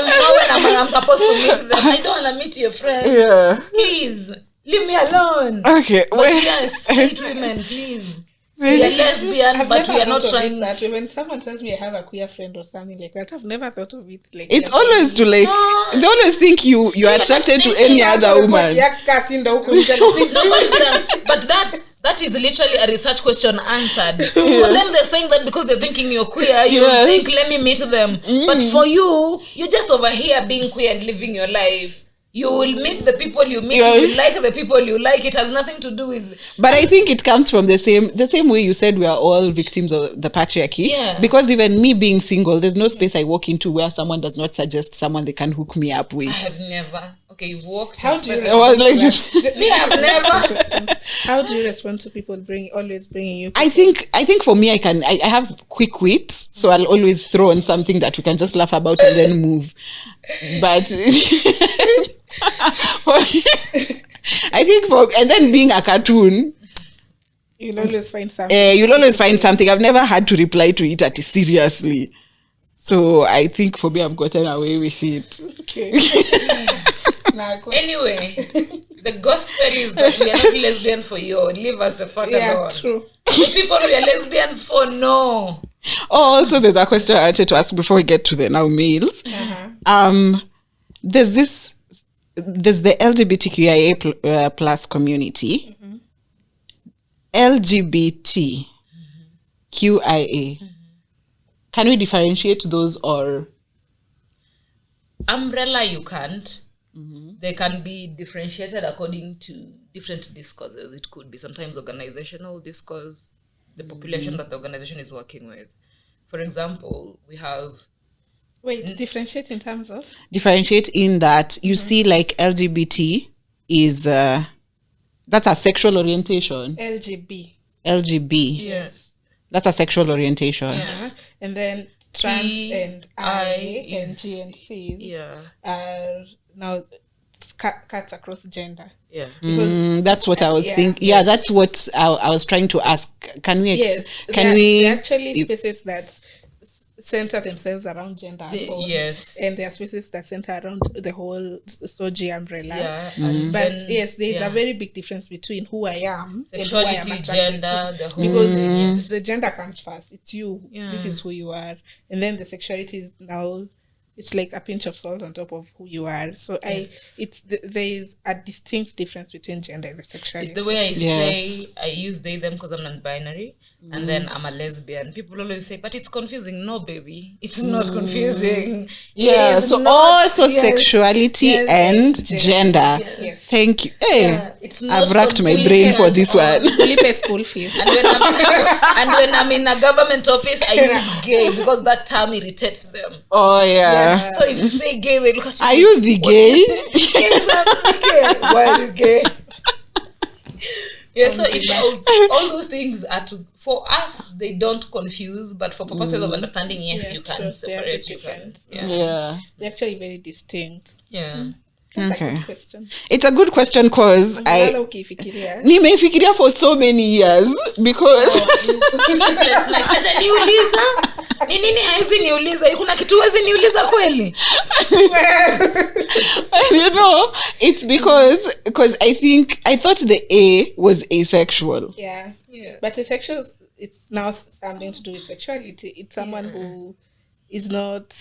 know when I'm supposed to meet them. I don't want to meet your friend. Yeah. Please leave me alone. Okay. But yes, straight women, please. We are lesbian, but we are not trying that. When someone tells me I have a queer friend or something like that, I've never thought of it like it's always to like they always think you're attracted to any other woman. But that is literally a research question answered. For them, they're saying that because they're thinking you're queer, you think, let me meet them. But for you, you're just over here being queer and living your life. You will meet the people you meet. You will like the people you like. It has nothing to do with. But I think it comes from the same way you said we are all victims of the patriarchy. Yeah. Because even me being single, there's no space I walk into where someone does not suggest someone they can hook me up with. I have never. Okay, you've walked. How do you me? I've never. How do you respond to people always bringing you? I think for me, I have quick wit, so I'll always throw on something that we can just laugh about and then move. But I think and then being a cartoon, you'll always find something. You'll always find something. I've never had to reply to it seriously. So I think for me, I've gotten away with it. Okay. Anyway, the gospel is that we are not lesbian for you. Leave us the fuck alone. Yeah, true. The people we are lesbians for, no. Oh, also there's a question I wanted to ask before we get to the now mails. There's the LGBTQIA plus community. LGBTQIA. Can we differentiate those or? Umbrella, you can't. They can be differentiated according to different discourses. It could be sometimes organizational discourse, the population that the organization is working with. For example, we have... differentiate in terms of? Differentiate in that you see like LGBT is... that's a sexual orientation. LGB. Yes. That's a sexual orientation. Yeah. And then trans and I and G and C are now cuts across gender. Yeah. Because that's what I was thinking. Yeah, that's what I was trying to ask. Can we? They're actually spaces that center themselves around gender. Yes. And there are spaces that center around the whole SOGI umbrella. Yeah. But there's a very big difference between who I am sexuality, and who I am attracted gender, to. the whole Because the gender comes first. It's you. Yeah. This is who you are. And then the sexuality is now, it's like a pinch of salt on top of who you are. So there is a distinct difference between gender and sexuality. It's the way I say, I use they, them because I'm non-binary. And then I'm a lesbian. People always say, but it's confusing. No, baby. It's not confusing. Yeah, so also sexuality and gender. Yes. Thank you. Hey, it's not I've racked my brain for this one. Pay school fees. And when I'm in a government office, I use gay because that term irritates them. Oh, yeah. So if you say gay, they look at you. Are you the gay? Exactly. Why are you gay? Yeah, so it's all those things are for us, they don't confuse, but for purposes of understanding, yes, you can separate different. They're actually very distinct. Yeah. That's a good question. It's a good question because nimeifikiria for so many years because like hata niuliza ni nini haizi niuliza kuna kitu haizi niuliza kweli. You know, it's because I thought the A was asexual. Yeah. But asexual, it's now something to do with sexuality. It's someone who is not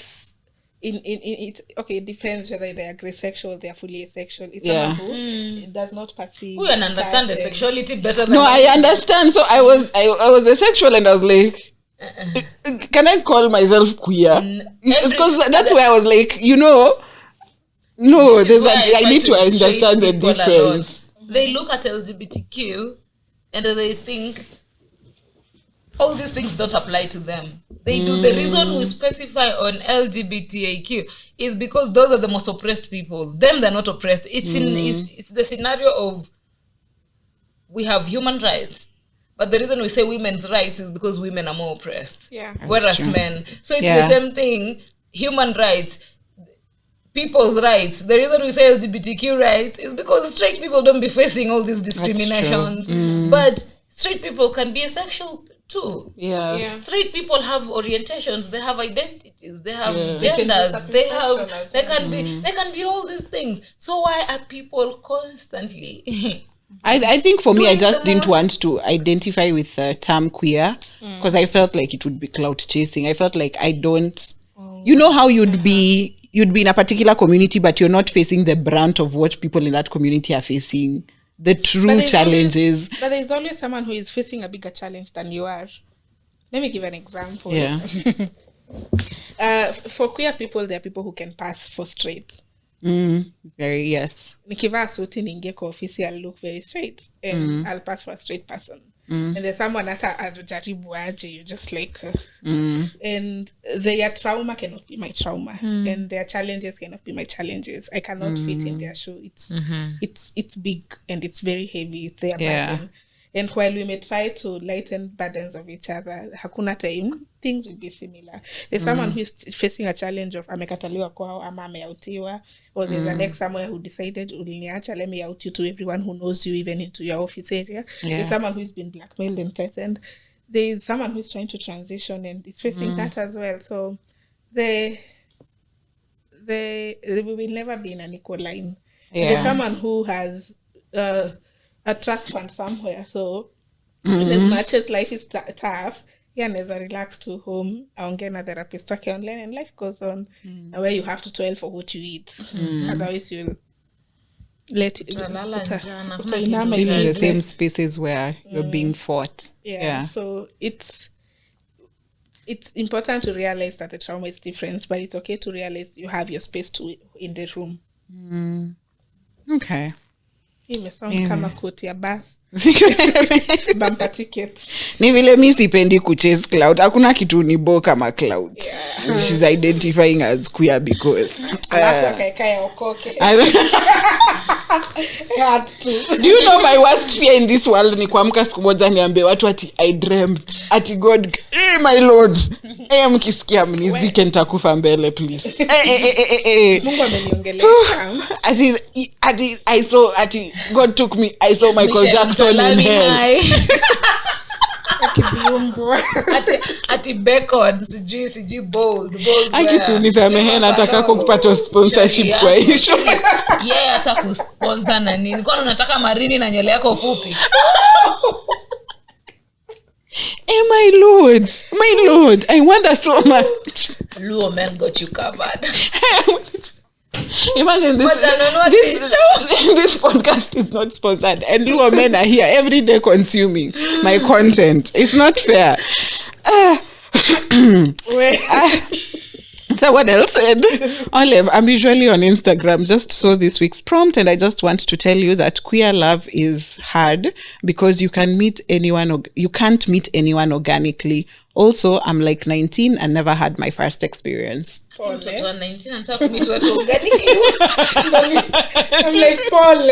in it. Okay, it depends whether they are gray-sexual, they are fully asexual. It's someone who does not perceive. Who understand the sexuality better than No, I understand. So I was asexual and I was like, can I call myself queer? Because that's where I was like, no, I need to understand the difference. They look at LGBTQ and they think all these things don't apply to them. They do. The reason we specify on LGBTQ is because those are the most oppressed people. Them, they're not oppressed. It's the scenario of we have human rights, but the reason we say women's rights is because women are more oppressed. Yeah. Whereas men. So it's the same thing. Human rights, people's rights. The reason we say LGBTQ rights is because straight people don't be facing all these discriminations. But straight people can be asexual too. Yeah. Straight people have orientations, they have identities, they have genders, they can be all these things. So why are people constantly I think for me, I just didn't want to identify with the term queer because I felt like it would be clout chasing. I felt like I don't, you know how you'd be in a particular community, but you're not facing the brunt of what people in that community are facing, the true challenges. But there's always someone who is facing a bigger challenge than you are. Let me give an example. Yeah. For queer people, there are people who can pass for straight. Very, yes. Nikivaa suti ningie kwa ofisi, I'll look very straight and I'll pass for a straight person. And there's someone hata ajaribu aje, you just like and their trauma cannot be my trauma and their challenges cannot be my challenges. I cannot fit in their shoe. It's big and it's very heavy, their burden. And while we may try to lighten burdens of each other, hakuna time things will be similar. There's someone who is facing a challenge of amekataliwa kwao ama ameoutiwa, or there's an ex somewhere who decided uliniacha, let me out you to everyone who knows you, even into your office area. There's someone who's been blackmailed and threatened. There's someone who's trying to transition and is facing that as well. So they will never be in an equal line. There's someone who has a trust fund somewhere, so as much as life is tough, anaweza relax to home, aongee na therapist wake online, and life goes on. Where you have to toil for what you eat, otherwise you'll let it still in the same spaces where you're being fought. So it's important to realize that the trauma is different, but it's okay to realize you have your space in the room. Okay. Imesound kama quote ya bus. Bumper ticket. Ni vile mi sipendi kuchase cloud. Hakuna kitu ni bo kama cloud. She's identifying as queer because do you know my worst fear in this world ni kuamka siku moja niambie watu ati I dreamt ati God, my lord, mkisikia mnizike nitakufa mbele please. Mungu ameniongelesha. Ati I saw ati God took me, I saw Michael Jackson in hell. Akibiumbwa. Ati bacon, sijui bold. Akisunisamehe nataka kupata sponsorship kwa hiyo. Hata kusponsor na nini? Kwa nini unataka marini na nywele yako fupi? My lord, I wonder so much. Luo men got you covered. Imagine this podcast is not sponsored and Luo men are here every day consuming my content. It's not fair. So what else? Olive, I'm usually on Instagram. Just saw this week's prompt and I just want to tell you that queer love is hard because you can't meet anyone organically. Also, I'm like 19 and never had my first experience. I'm like, Paul,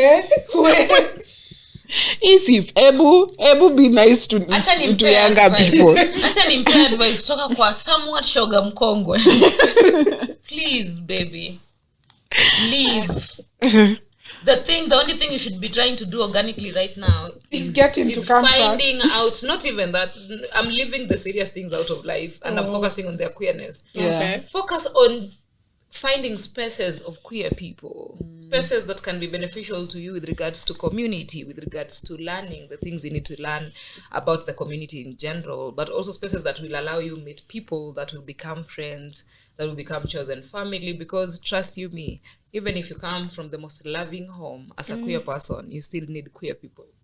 Isif, ebu be nice to younger people. Acha nimpe advice toka kwa somewhat shoga mkongwe. Please, baby. Leave. The only thing you should be trying to do organically right now is getting to finding out, not even that, I'm leaving the serious things out of life and I'm focusing on their queerness. Yeah. Okay. Focus on finding spaces of queer people, spaces that can be beneficial to you with regards to community, with regards to learning the things you need to learn about the community in general, but also spaces that will allow you meet people that will become friends, that will become chosen family, because trust you me, even if you come from the most loving home as a queer person, you still need queer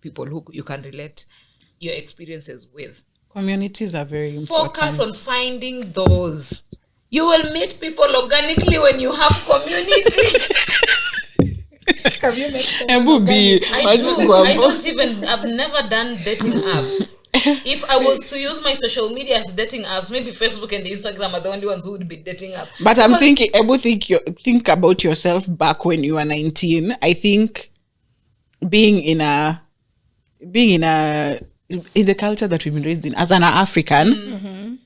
people who you can relate your experiences with. Communities are very important. Focus on finding those. You will meet people organically when you have community. Have you met someone I've never done dating apps. If I was to use my social media as dating apps, maybe Facebook and Instagram are the only ones who would be dating apps. But I'm thinking, think about yourself back when you were 19. I think being in the culture that we've been raised in as an African,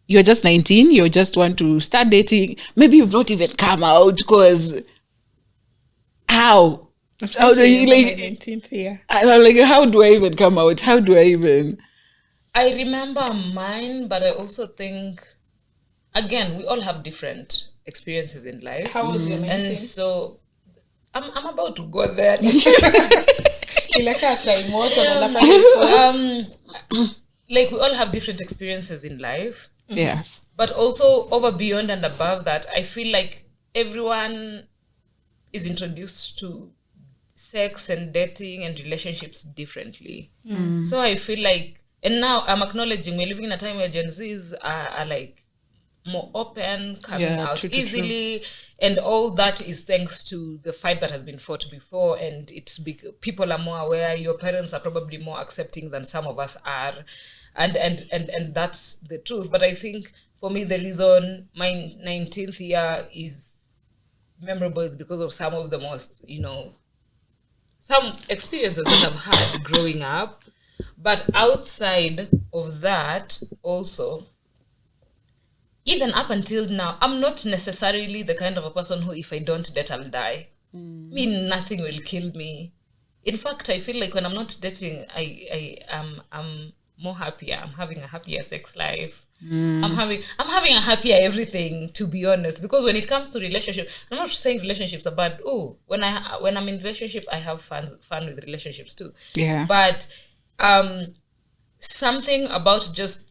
you're just 19, you just want to start dating. Maybe you've not even come out because how do you like 19th year? I'm like, how do I even come out? How do I even? I remember mine, but I also think, again, we all have different experiences in life. How was your 19th? And so I'm about to go there. Like we all have different experiences in life. Yes. But also over, beyond and above that, I feel like everyone is introduced to sex and dating and relationships differently. So I feel like, and now I'm acknowledging we're living in a time where Gen Zs are like more open, coming out easily, and all that is thanks to the fight that has been fought before, and people are more aware. Your parents are probably more accepting than some of us are, and that's the truth. But I think for me, the reason my 19th year is memorable is because of some of the most, some experiences that I've had growing up. But outside of that, also, even up until now, I'm not necessarily the kind of a person who, if I don't date, I'll die. Nothing will kill me. In fact, I feel like when I'm not dating, I'm more happier. I'm having a happier sex life. I'm having a happier everything, to be honest. Because when it comes to relationship, I'm not saying relationships are bad. When I'm in relationship, I have fun with relationships too. Yeah. But something about just,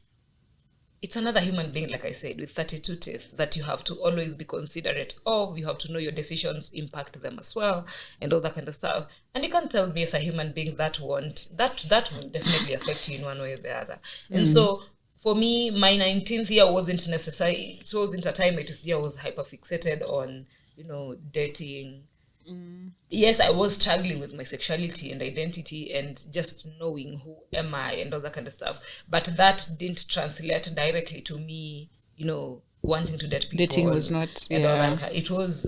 it's another human being, like I said, with 32 teeth that you have to always be considerate of. You have to know your decisions impact them as well, and all that kind of stuff. And you can't tell me as a human being that will definitely affect you in one way or the other. And so for me, my 19th year wasn't necessary. It wasn't a time I was hyperfixated on, dating. Yes, I was struggling with my sexuality and identity and just knowing who am I and all that kind of stuff. But that didn't translate directly to me, wanting to date people. Dating was not, and all that. It was,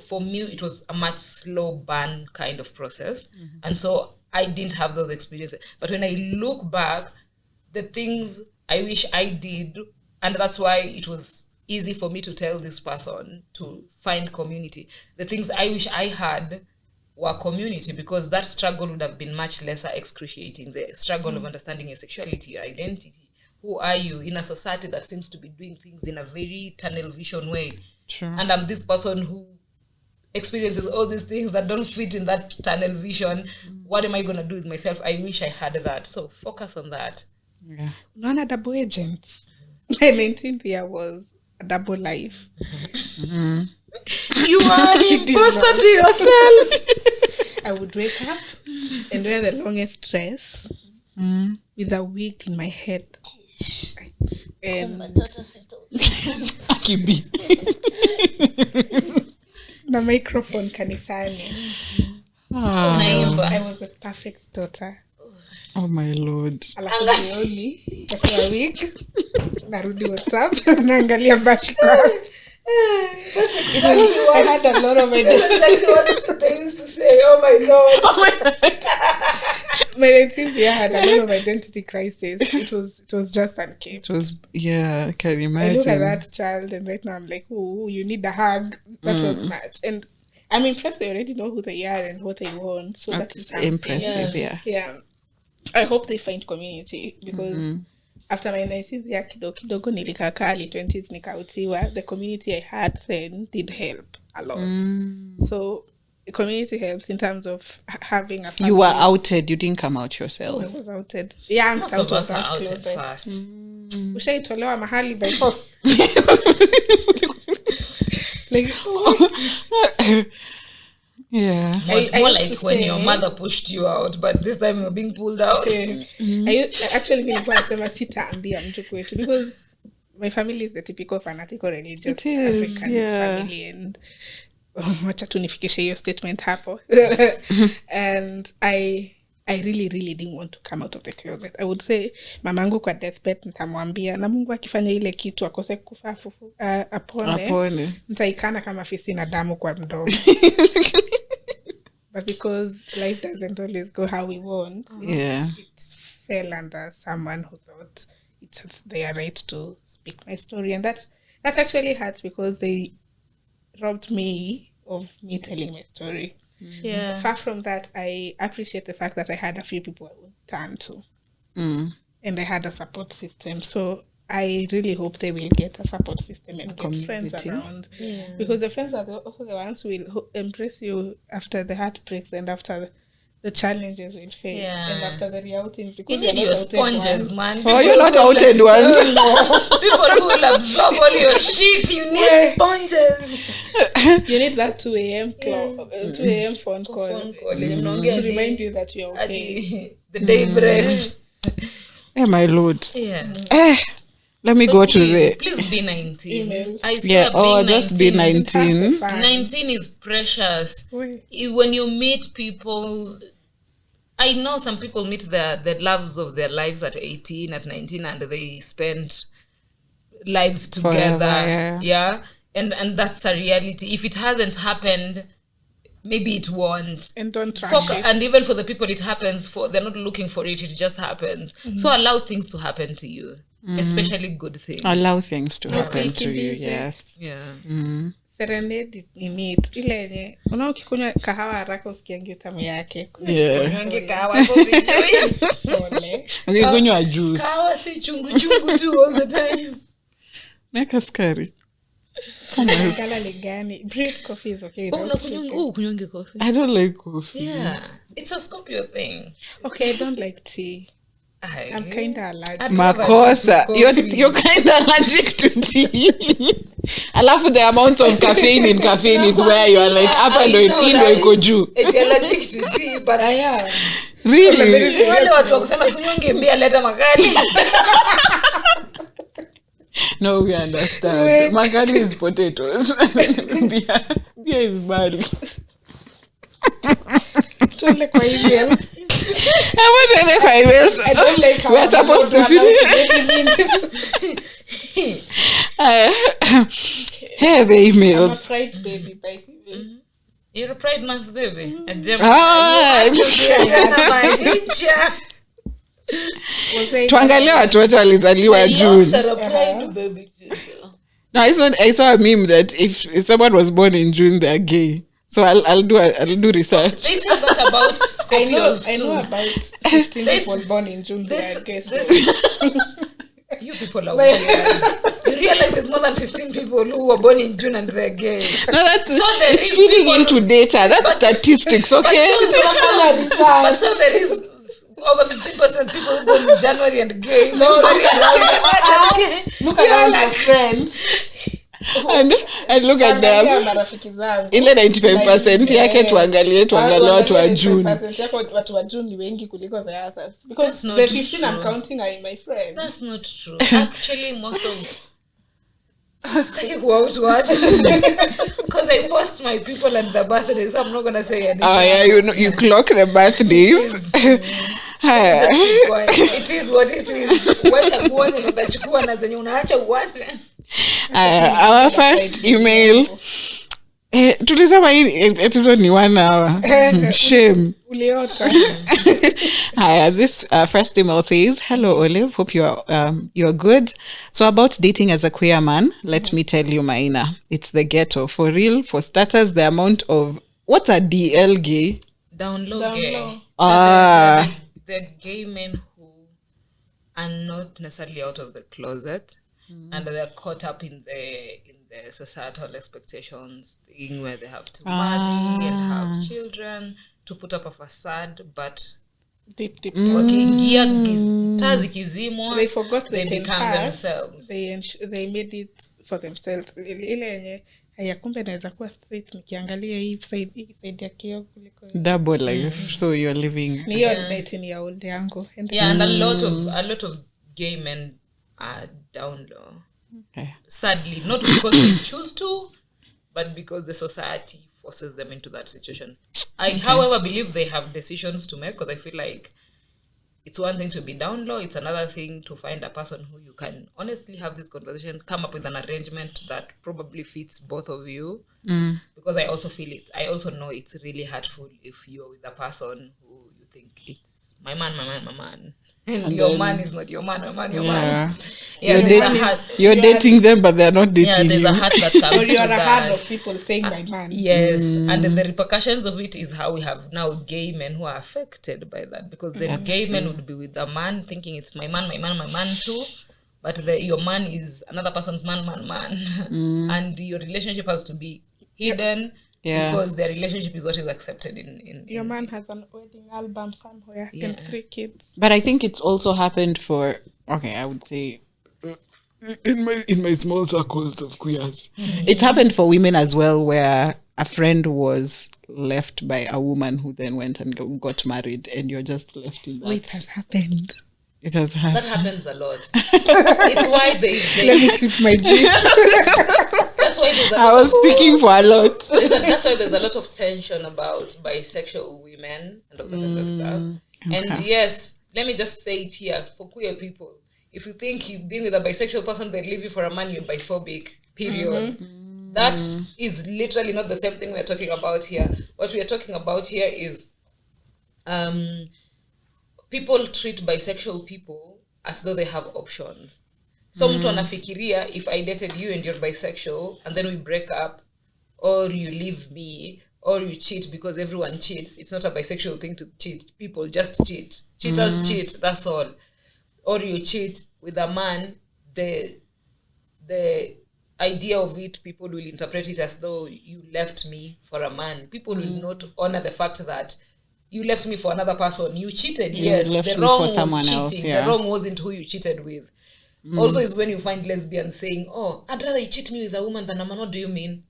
for me, it was a much slow burn kind of process. And so I didn't have those experiences. But when I look back, the things I wish I did, and that's why it was easy for me to tell this person to find community. The things I wish I had were community, because that struggle would have been much lesser excruciating. The struggle of understanding your sexuality, your identity. Who are you in a society that seems to be doing things in a very tunnel vision way? True. And I'm this person who experiences all these things that don't fit in that tunnel vision. What am I going to do with myself? I wish I had that. So focus on that. Yeah. Not double agents. My 19th year was a double life. You are an imposter to yourself. I would wake up and wear the longest dress with a wig in my head. And the microphone kanisani. I was a perfect daughter. Oh my Lord. Alafu jioni, kwa wig, narudi WhatsApp, naangalia bashka. That's exactly what I had a lot of that's exactly what they used to say. Oh my lord. my 19th year had a lot of identity crisis. It was just unkept. It was, yeah, I can I look imagine. at that child, and right now I'm like, oh, you need the hug. That was much. And I'm impressed they already know who they are and what they want. So That's something. impressive, yeah. Yeah. I hope they find community because after my 19th year kidogo nilikakaa early 20s nikautiwa, the community I had then did help a lot. So community helps in terms of having a family. You were outed, you didn't come out I yourself. was outed. Yeah, I'm Most out of us of are that outed closet. first. Ushaitolewa mahali by force. Like, Yeah. I More used like to when say- your mother pushed you out, but this time you're being pulled out. I actually nilikuwa nasema sitaambia mtu kwetu because my family is the typical fanatical religious It is, African yeah. family, and wacha tu nifikishe hiyo statement hapo. And I really didn't want to come out of the closet. I would say mamangu kwa deathbed nitamwambia, na Mungu akifanya ile kitu akose kufa apone, nitaikana kama fisi na damu kwa mdomo. But because life doesn't always go how we want, Yeah. it fell under someone who thought it's their right to speak my story. And that actually hurts because they robbed me of me telling my story. Yeah. Far from that, I appreciate the fact that I had a few people I would turn to. And I had a support system. So I really hope they will get a support system and get friends community. around. Because the friends are also the ones who will embrace you after the heartbreaks and after the challenges we'll face and after the reoutings. You Because need you're your not outed sponges, once. man. Oh, you're not outed ones. People who will absorb all your shit. You need sponges. You need that 2 a.m. clock, 2 a.m. phone call to remind you that you're okay. The day breaks. Hey, my lord. Yeah. Let me go to the... Please be 19. Emails. I swear, Yeah, being just be 19. 19 is precious. Wait. When you meet people, I know some people meet the loves of their lives at 18, at 19, and they spend lives together. Forever, Yeah. And that's a reality. If it hasn't happened, maybe it won't. And don't rush it. And even for the people it happens for, they're not looking for it, it just happens. So allow things to happen to you, especially good things. Allow things to happen to you, busy. yes. Yeah. Serenade ni neat. Ile yenye unao ukikunywa kahawa haraka usikiangi utamu yake. Kunywange kahawa so sijui. Pole. Ukikunywa juice. Kahawa si chungu tu all the time. Meka skari. Kala ni gani? Brewed coffee is okay without sugar. Kunywange coffee. I don't like coffee. Yeah. It's a Scorpio thing. Okay, I don't like tea. I'm kind of allergic. Makosa. You're kind of allergic to tea. Alafu the amount of caffeine in caffeine is where you are like, up and in iko juu. It's allergic to tea, but I am. Really? Wale watu wakusema kunywange bia leta makali. No, we understand. Makali is potatoes. Beer is barley. Tuende kwa emails. I don't like how we're supposed to Hey, the I'm a emails. pride baby by the way. You're a Pride Month baby. A gem. Tuangalie watu wote walizaliwa June. Pride baby too. No, I saw a meme that if someone was born in June, they're gay. So I'll do research. They say that about Scorpios I know too. about 15 people born in June. You people are weird. You realize there's more than 15 people who were born in June and they're gay. No, that's there it's is feeding people- into data. That's statistics, okay? But so there is over 15% people who born in January and gay. No, Look around my friends. and look at them. Marafiki zangu. Ile 95% yake tuangalie watu wa June. 95% yako watu wa June ni wengi kuliko the others. Because That's not the 15 true. I'm counting are my friends. That's not true. Actually, most of because I post my people and their birthdays, so I'm not gonna say anything. Oh yeah, you clock the birthdays. Just be quiet. It is what it is. Wacha kuone unachukua na zenye unaacha uache. Our first email. Tulisema hii episode ni 1 hour. Shame. Uliota. This first email says, "Hello Olive, hope you're good. So about dating as a queer man, let me tell you, Maina, it's the ghetto for real. For starters, the amount of what's a DL gay? Down low gay. The gay men who are not necessarily out of the closet, and they're caught up in the societal expectations thing where they have to marry and have children to put up a facade, but Deep wakiingia taa zikizimwa, they forgot they they become can themselves. They made it for themselves. Ile yenye haya kumbe naweza kuwa straight nikiangalia hii side ya kioo kuliko Double life. So you're living. ni hiyo dating ya old yangu. And a lot of gay men are down low. Okay. Sadly, not because they choose to, but because the society forces them into that situation. However, believe they have decisions to make, because I feel like it's one thing to be down low, it's another thing to find a person who you can honestly have this conversation, come up with an arrangement that probably fits both of you. Because I also feel it. I also know it's really hurtful if you're with a person who you think it's my man. And your man is not your man, my man, your man. Yeah, you're dating them, but they're not dating there's you. a heart that comes or to you're a that. hard of people saying my man. Yes, and the repercussions of it is how we have now gay men who are affected by that, because the gay men would be with a man thinking it's my man too, but your man is another person's man. And your relationship has to be hidden because their relationship is what is accepted in Your man has an wedding album somewhere and 3 kids. But I think it's also happened for, I would say, in my small circles of queers, it's happened for women as well, where a friend was left by a woman who then went and got married, and you're just left in that. It has happened. It has happened. That happens a lot. It's why Let me sip my juice. that's why there's I was speaking for a lot. That's why there's a lot of tension about bisexual women and all that kind of stuff. Okay. And yes, let me just say it here for queer people. If you think you've been with a bisexual person, they leave you for a man, you're biphobic, period. That is literally not the same thing we're talking about here. What we are talking about here is people treat bisexual people as though they have options. So mtu anafikiria, if I dated you and you're bisexual and then we break up, or you leave me, or you cheat, because everyone cheats. It's not a bisexual thing to cheat. People just cheat. Cheaters cheat, that's all. Or you cheat with a man, the idea of it, people will interpret it as though you left me for a man. People will not honor the fact that you left me for another person. You cheated, yes. Left The me wrong for was someone cheating. else, yeah. The wrong wasn't who you cheated with. Also is when you find lesbians saying, oh, I'd rather you cheat me with a woman than a man. What do you mean?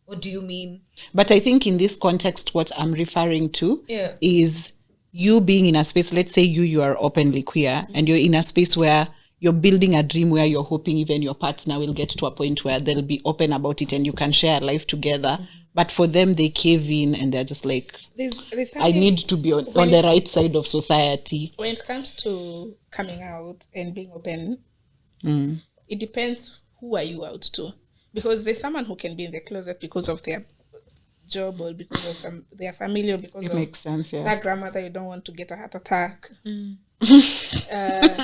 What do you mean? But I think in this context, what I'm referring to is you being in a space, let's say you are openly queer, and you're in a space where you're building a dream where you're hoping even your partner will get to a point where they'll be open about it and you can share a life together. But for them, they cave in and they're just like, There's I need to be on the right side of society. when it comes to coming out and being open, it depends who are you out to. Because there's someone who can be in the closet because of their job or because of their family or because It of makes sense, yeah. that grandmother you don't want to get a heart attack.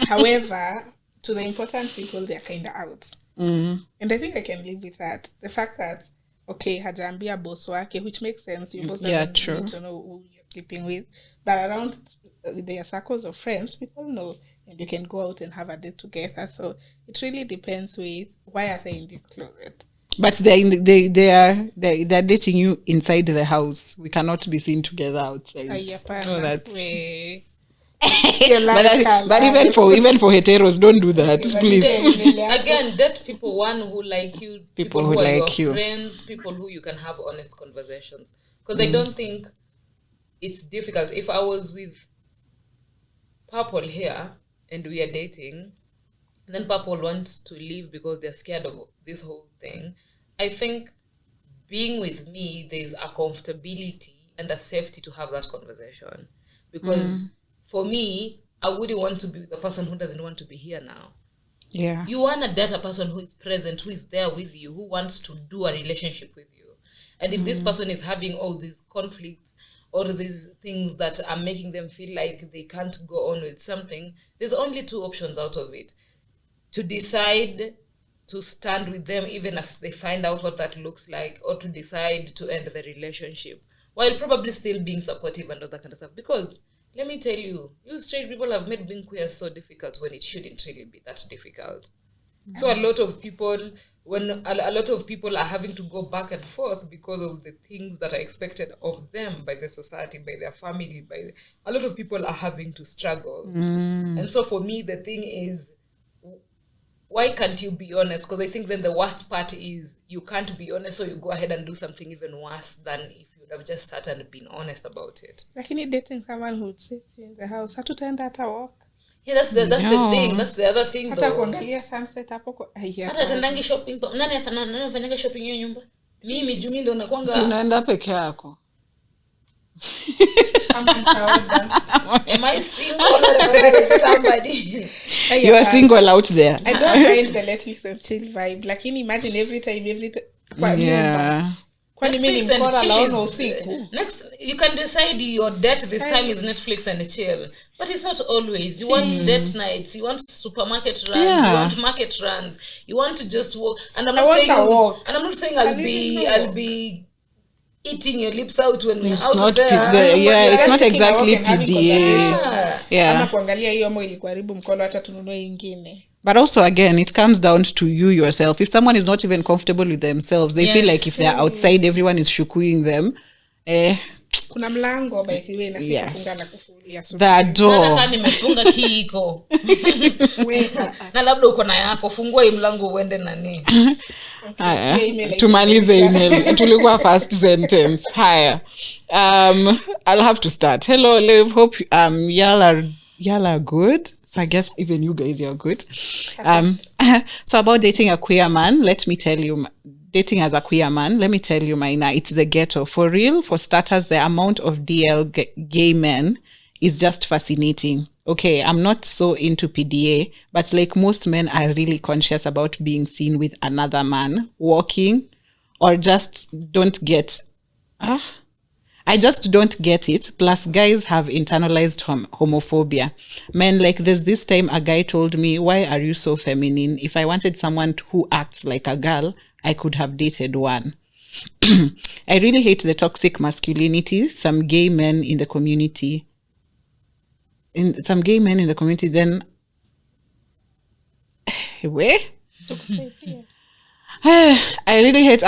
However, to the important people, they're kind of out. And I think I can live with that. The fact that, okay, hajaambia boss wake, which makes sense. Your boss doesn't need to know who you're sleeping with. But around their circles of friends, people know, and you can go out and have a date together. So it really depends with why are they in this closet. But they're dating you inside the house. We cannot be seen together outside. That's... but even for heteros, don't do that, please. Again, date people who like you, people who are like your friends, people who you can have honest conversations. Because I don't think it's difficult. If I was with Purple here and we are dating, and then Purple wants to leave because they're scared of this whole thing, I think being with me, there's a comfortability and a safety to have that conversation. Because for me, I wouldn't want to be with a person who doesn't want to be here now. Yeah. You want to date a person who is present, who is there with you, who wants to do a relationship with you. And if this person is having all these conflicts or these things that are making them feel like they can't go on with something, there's only two options out of it. To decide to stand with them even as they find out what that looks like, or to decide to end the relationship while probably still being supportive and all that kind of stuff. Because let me tell you, you straight people have made being queer so difficult when it shouldn't really be that difficult. So a lot of people, when a lot of people are having to go back and forth because of the things that are expected of them by the society, by their family, a lot of people are having to struggle. And so for me, the thing is, why can't you be honest? Because I think then the worst part is you can't be honest, so you go ahead and do something even worse than if you would have just sat and been honest about it. Lakini dating someone who sits in the house, hatutaenda hata walk. Yeah, that's the thing. That's the other thing, Hata though. kuangalia sunset hapo Hata tendangi shopping. Nani afanyanga shopping hiyo nyumba? Mimi jumi ndo nakwanga. Si unaenda peke yako. Am I single or somebody? You are single out there. I don't mind the Netflix and chill vibe. Lakini imagine every time kwa nyumba. Kwani mimi Netflix and mkora chill laona is, usiku. next, you can decide your date this time is Netflix and chill, but it's not always. You want date nights, you want supermarket runs, you want market runs, you want to just walk. And I'm not saying I'll be eating your lips out when we're out not there. it's not exactly PDA. Yeah. Ama kuangalia hiyo mo ilikuharibu mkono, acha tununue ingine. But also, again, it comes down to you yourself. If someone is not even comfortable with themselves, they feel like if they're outside, everyone is shukuing them. Kuna mlango by the way na kufunga na kufungia so. The door. Nataka nimefunga kiiko. Na labda uko na yako, fungua hii mlango uende nani. Tumalize email. Tulikuwa first sentence. Haya. I'll have to start. Hello, Liv. Hope y'all are good. So I guess even you guys are good. So about dating a queer man, let me tell you, dating as a queer man, let me tell you, Maina, it's the ghetto. For real, for starters, the amount of DL gay men is just fascinating. Okay, I'm not so into PDA, but like most men are really conscious about being seen with another man, walking, or just don't get... I just don't get it. Plus, guys have internalized homophobia. Men, like there's this time a guy told me, why are you so feminine? If I wanted someone who acts like a girl, I could have dated one. I really hate the toxic masculinity. Some gay men in the community, then... Where? I really hate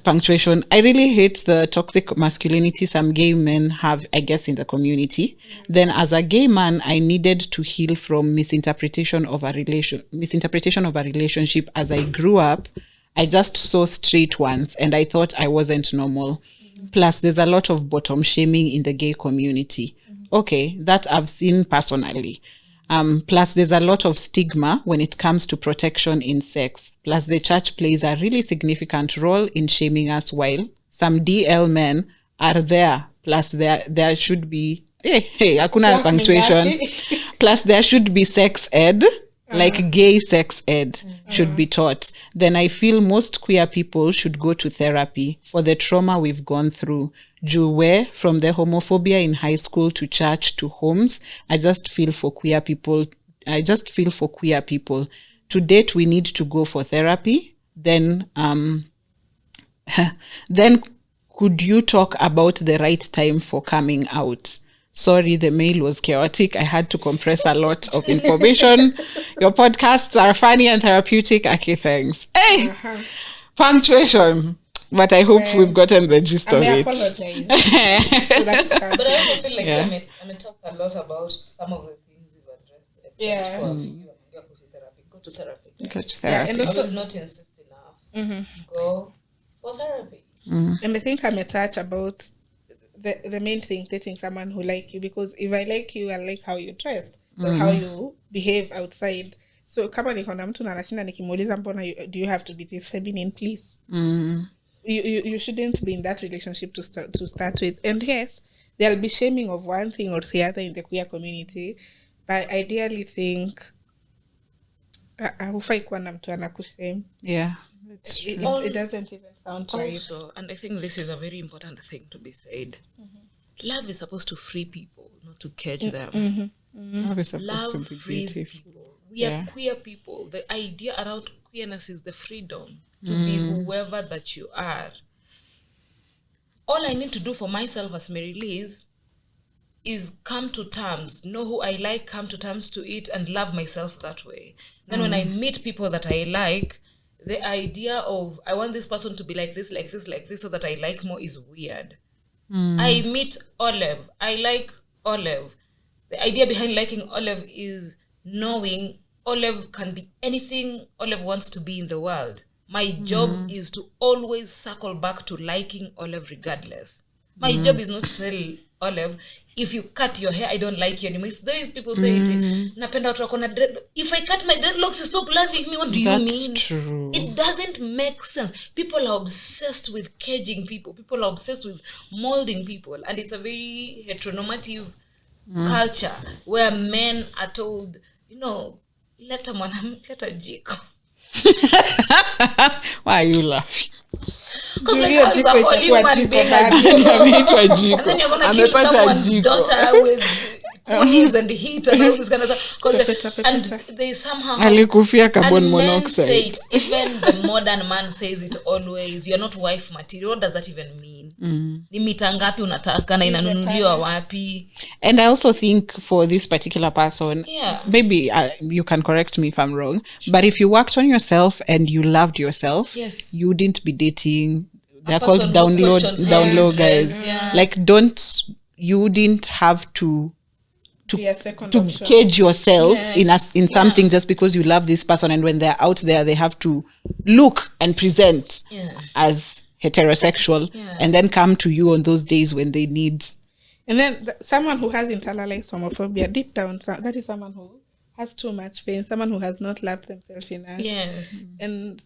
punctuation. I really hate the toxic masculinity some gay men have, I guess, in the community. Then as a gay man, I needed to heal from misinterpretation of a relationship. As I grew up, I just saw straight ones and I thought I wasn't normal. Plus, there's a lot of bottom shaming in the gay community. Okay, that I've seen personally. Plus, there's a lot of stigma when it comes to protection in sex. Plus, the church plays a really significant role in shaming us while some DL men are there. Plus, there should be... hakuna punctuation. Plus, there should be sex ed, like gay sex ed should be taught. Then I feel most queer people should go to therapy for the trauma we've gone through. From the homophobia in high school to church to homes, I just feel for queer people. To date, we need to go for therapy. Then could you talk about the right time for coming out? Sorry, the mail was chaotic. I had to compress a lot of information. Your podcasts are funny and therapeutic. Okay, thanks. Hey, punctuation. But I hope we've gotten the gist of it. Apologize. So that's sad. But I also feel like I may talk a lot about some of the things you've addressed. Yeah. Go to therapy. Yeah, and I also, will not insist enough. Go for therapy. And I think I may touch about the main thing, dating someone who like you, because if I like you, I like how you dressed, or how you behave outside. So kama niko na mtu na anashinda nikimuuliza mbona do you have to be this feminine, please? You shouldn't be in that relationship to start with. And yes, there'll be shaming of one thing or the other in the queer community, but I ideally think hufai kuwa na mtu anakushame. Yeah. It doesn't even sound right. Also, and I think this is a very important thing to be said. Love is supposed to free people, not to cage them. Love is supposed to Love be frees beautiful. people. We are queer people. The idea around queerness is the freedom to be whoever that you are. All I need to do for myself as Mary Liz is come to terms, know who I like, come to terms to it, and love myself that way. Then when I meet people that I like, the idea of I want this person to be like this, like this, like this, so that I like more is weird. I meet Olive. I like Olive. The idea behind liking Olive is knowing Olive can be anything Olive wants to be in the world. My job is to always circle back to liking Olive regardless. My job is not to tell Olive, if you cut your hair, I don't like you anymore. Those people say it. Napenda watu wako na dread. If I cut my dreadlocks, you stop laughing at me. What do you mean? That's true. It doesn't make sense. People are obsessed with caging people. People are obsessed with molding people. And it's a very heteronormative culture where men are told, let a jiko. Why are you laughing? Because like, how is a whole human being a jiko? And then you're going to kill someone's daughter with cookies and heat and all this kind of stuff. And they somehow... Alikufia carbon and men monoxide. say it, even the modern man says it always, you're not wife material. What does that even mean? Ni mita ngapi unataka na inanunuliwa wapi? And I also think for this particular person, maybe you can correct me if I'm wrong, but if you worked on yourself and you loved yourself, you wouldn't be dating. They're called down low guys. Yeah. Like, you wouldn't have to option. cage yourself in something just because you love this person, and when they're out there they have to look and present as heterosexual and then come to you on those days when they need. And then someone who has internalized homophobia deep down, that is someone who has too much pain, someone who has not loved themselves enough. Yes. And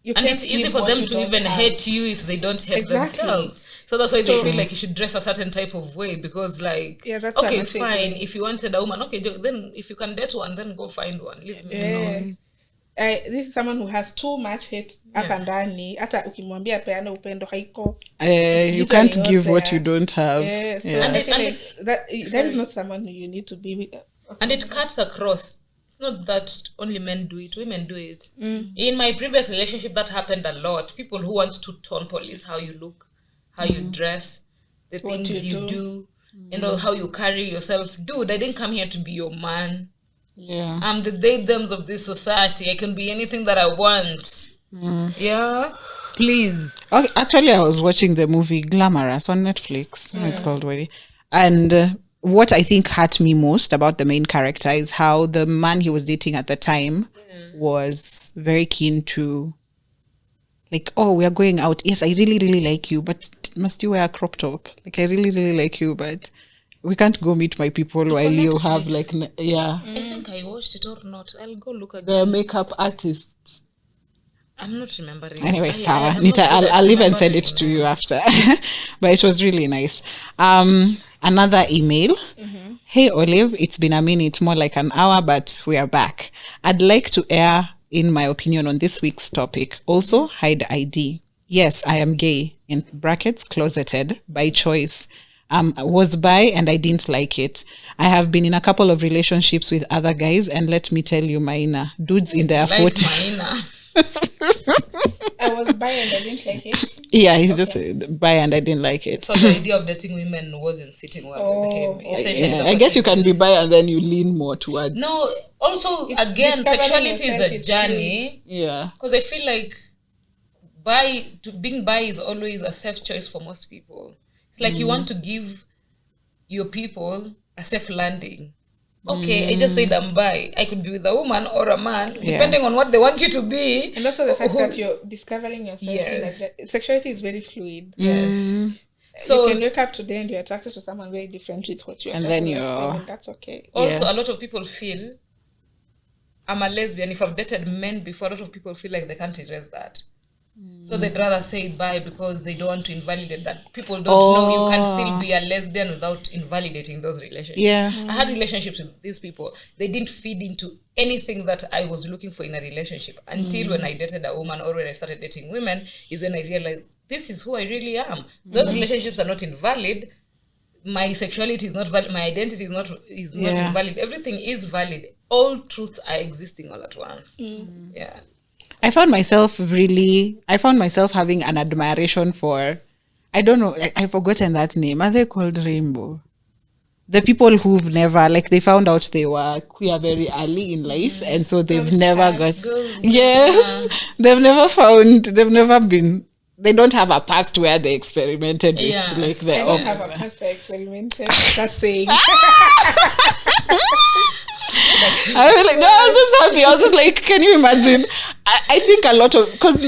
it's easy for them to even hate you if they don't hate themselves. So that's why they feel like you should dress a certain type of way, because that's okay, fine. If you wanted a woman, okay, then if you can date one, then go find one. Leave me alone. This is someone who has too much hate hapa ndani. Hata ukimwambia peana upendo haiko. You can't give what you don't have. So I feel like that is not someone who you need to be with. And it cuts across. It's not that only men do it, women do it. In my previous relationship, that happened a lot. People who want to tone police how you look, how you dress, the things you do, and all how you carry yourself. Dude, I didn't come here to be your man. Yeah. I'm the they-thems of this society. I can be anything that I want. Yeah? Please. Okay, actually, I was watching the movie Glamorous on Netflix. It's called already. And what I think hurt me most about the main character is how the man he was dating at the time was very keen to, like, oh, we are going out. Yes, I really, really like you, but must you wear a crop top? Like, I really, really like you, but we can't go meet my people while you have, like, I think I watched it or not. I'll go look again. The makeup artists. I'm not remembering. Anyway, Sarah, Nita, I'll even send it to you after. But it was really nice. Another email. Hey, Olive, it's been a minute, more like an hour, but we are back. I'd like to air in my opinion on this week's topic. Also, hide ID. Yes, I am gay, in brackets, closeted, by choice. Was bi and I didn't like it. I have been in a couple of relationships with other guys, and let me tell you, Maina, dudes in their 40s. I was bi and I didn't like it. Yeah, he's just bi and I didn't like it. So the idea of dating women wasn't sitting well with him. Yeah, I guess you can be bi and then you lean more towards. No, also, again, sexuality is a journey. Yeah. Because I feel like being bi is always a safe choice for most people. It's like you want to give your people a safe landing. Okay, I just said I'm bi. I could be with a woman or a man, depending on what they want you to be. And also the fact that you're discovering yourself. Like that. Sexuality is very fluid. Yes. So you can wake up today and you're attracted to someone very different with what you're and then and that's okay. Also, a lot of people feel I'm a lesbian. If I've dated men before, a lot of people feel like they can't erase that. So they'd rather say bi because they don't want to invalidate that. People don't know you can still be a lesbian without invalidating those relationships. Yeah. I had relationships with these people. They didn't feed into anything that I was looking for in a relationship until when I dated a woman or when I started dating women is when I realized this is who I really am. Those relationships are not invalid. My sexuality is not valid. My identity is not invalid. Everything is valid. All truths are existing all at once. Yeah. I found myself having an admiration for, I don't know, I've forgotten that name. Are they called Rainbow? The people who've never, like, they found out they were queer very early in life, and so they've never got, they don't have a past where they experimented with, like, the... I don't have a past where I experimented. That's saying. I was just happy. I was just like, can you imagine? I think a lot of, because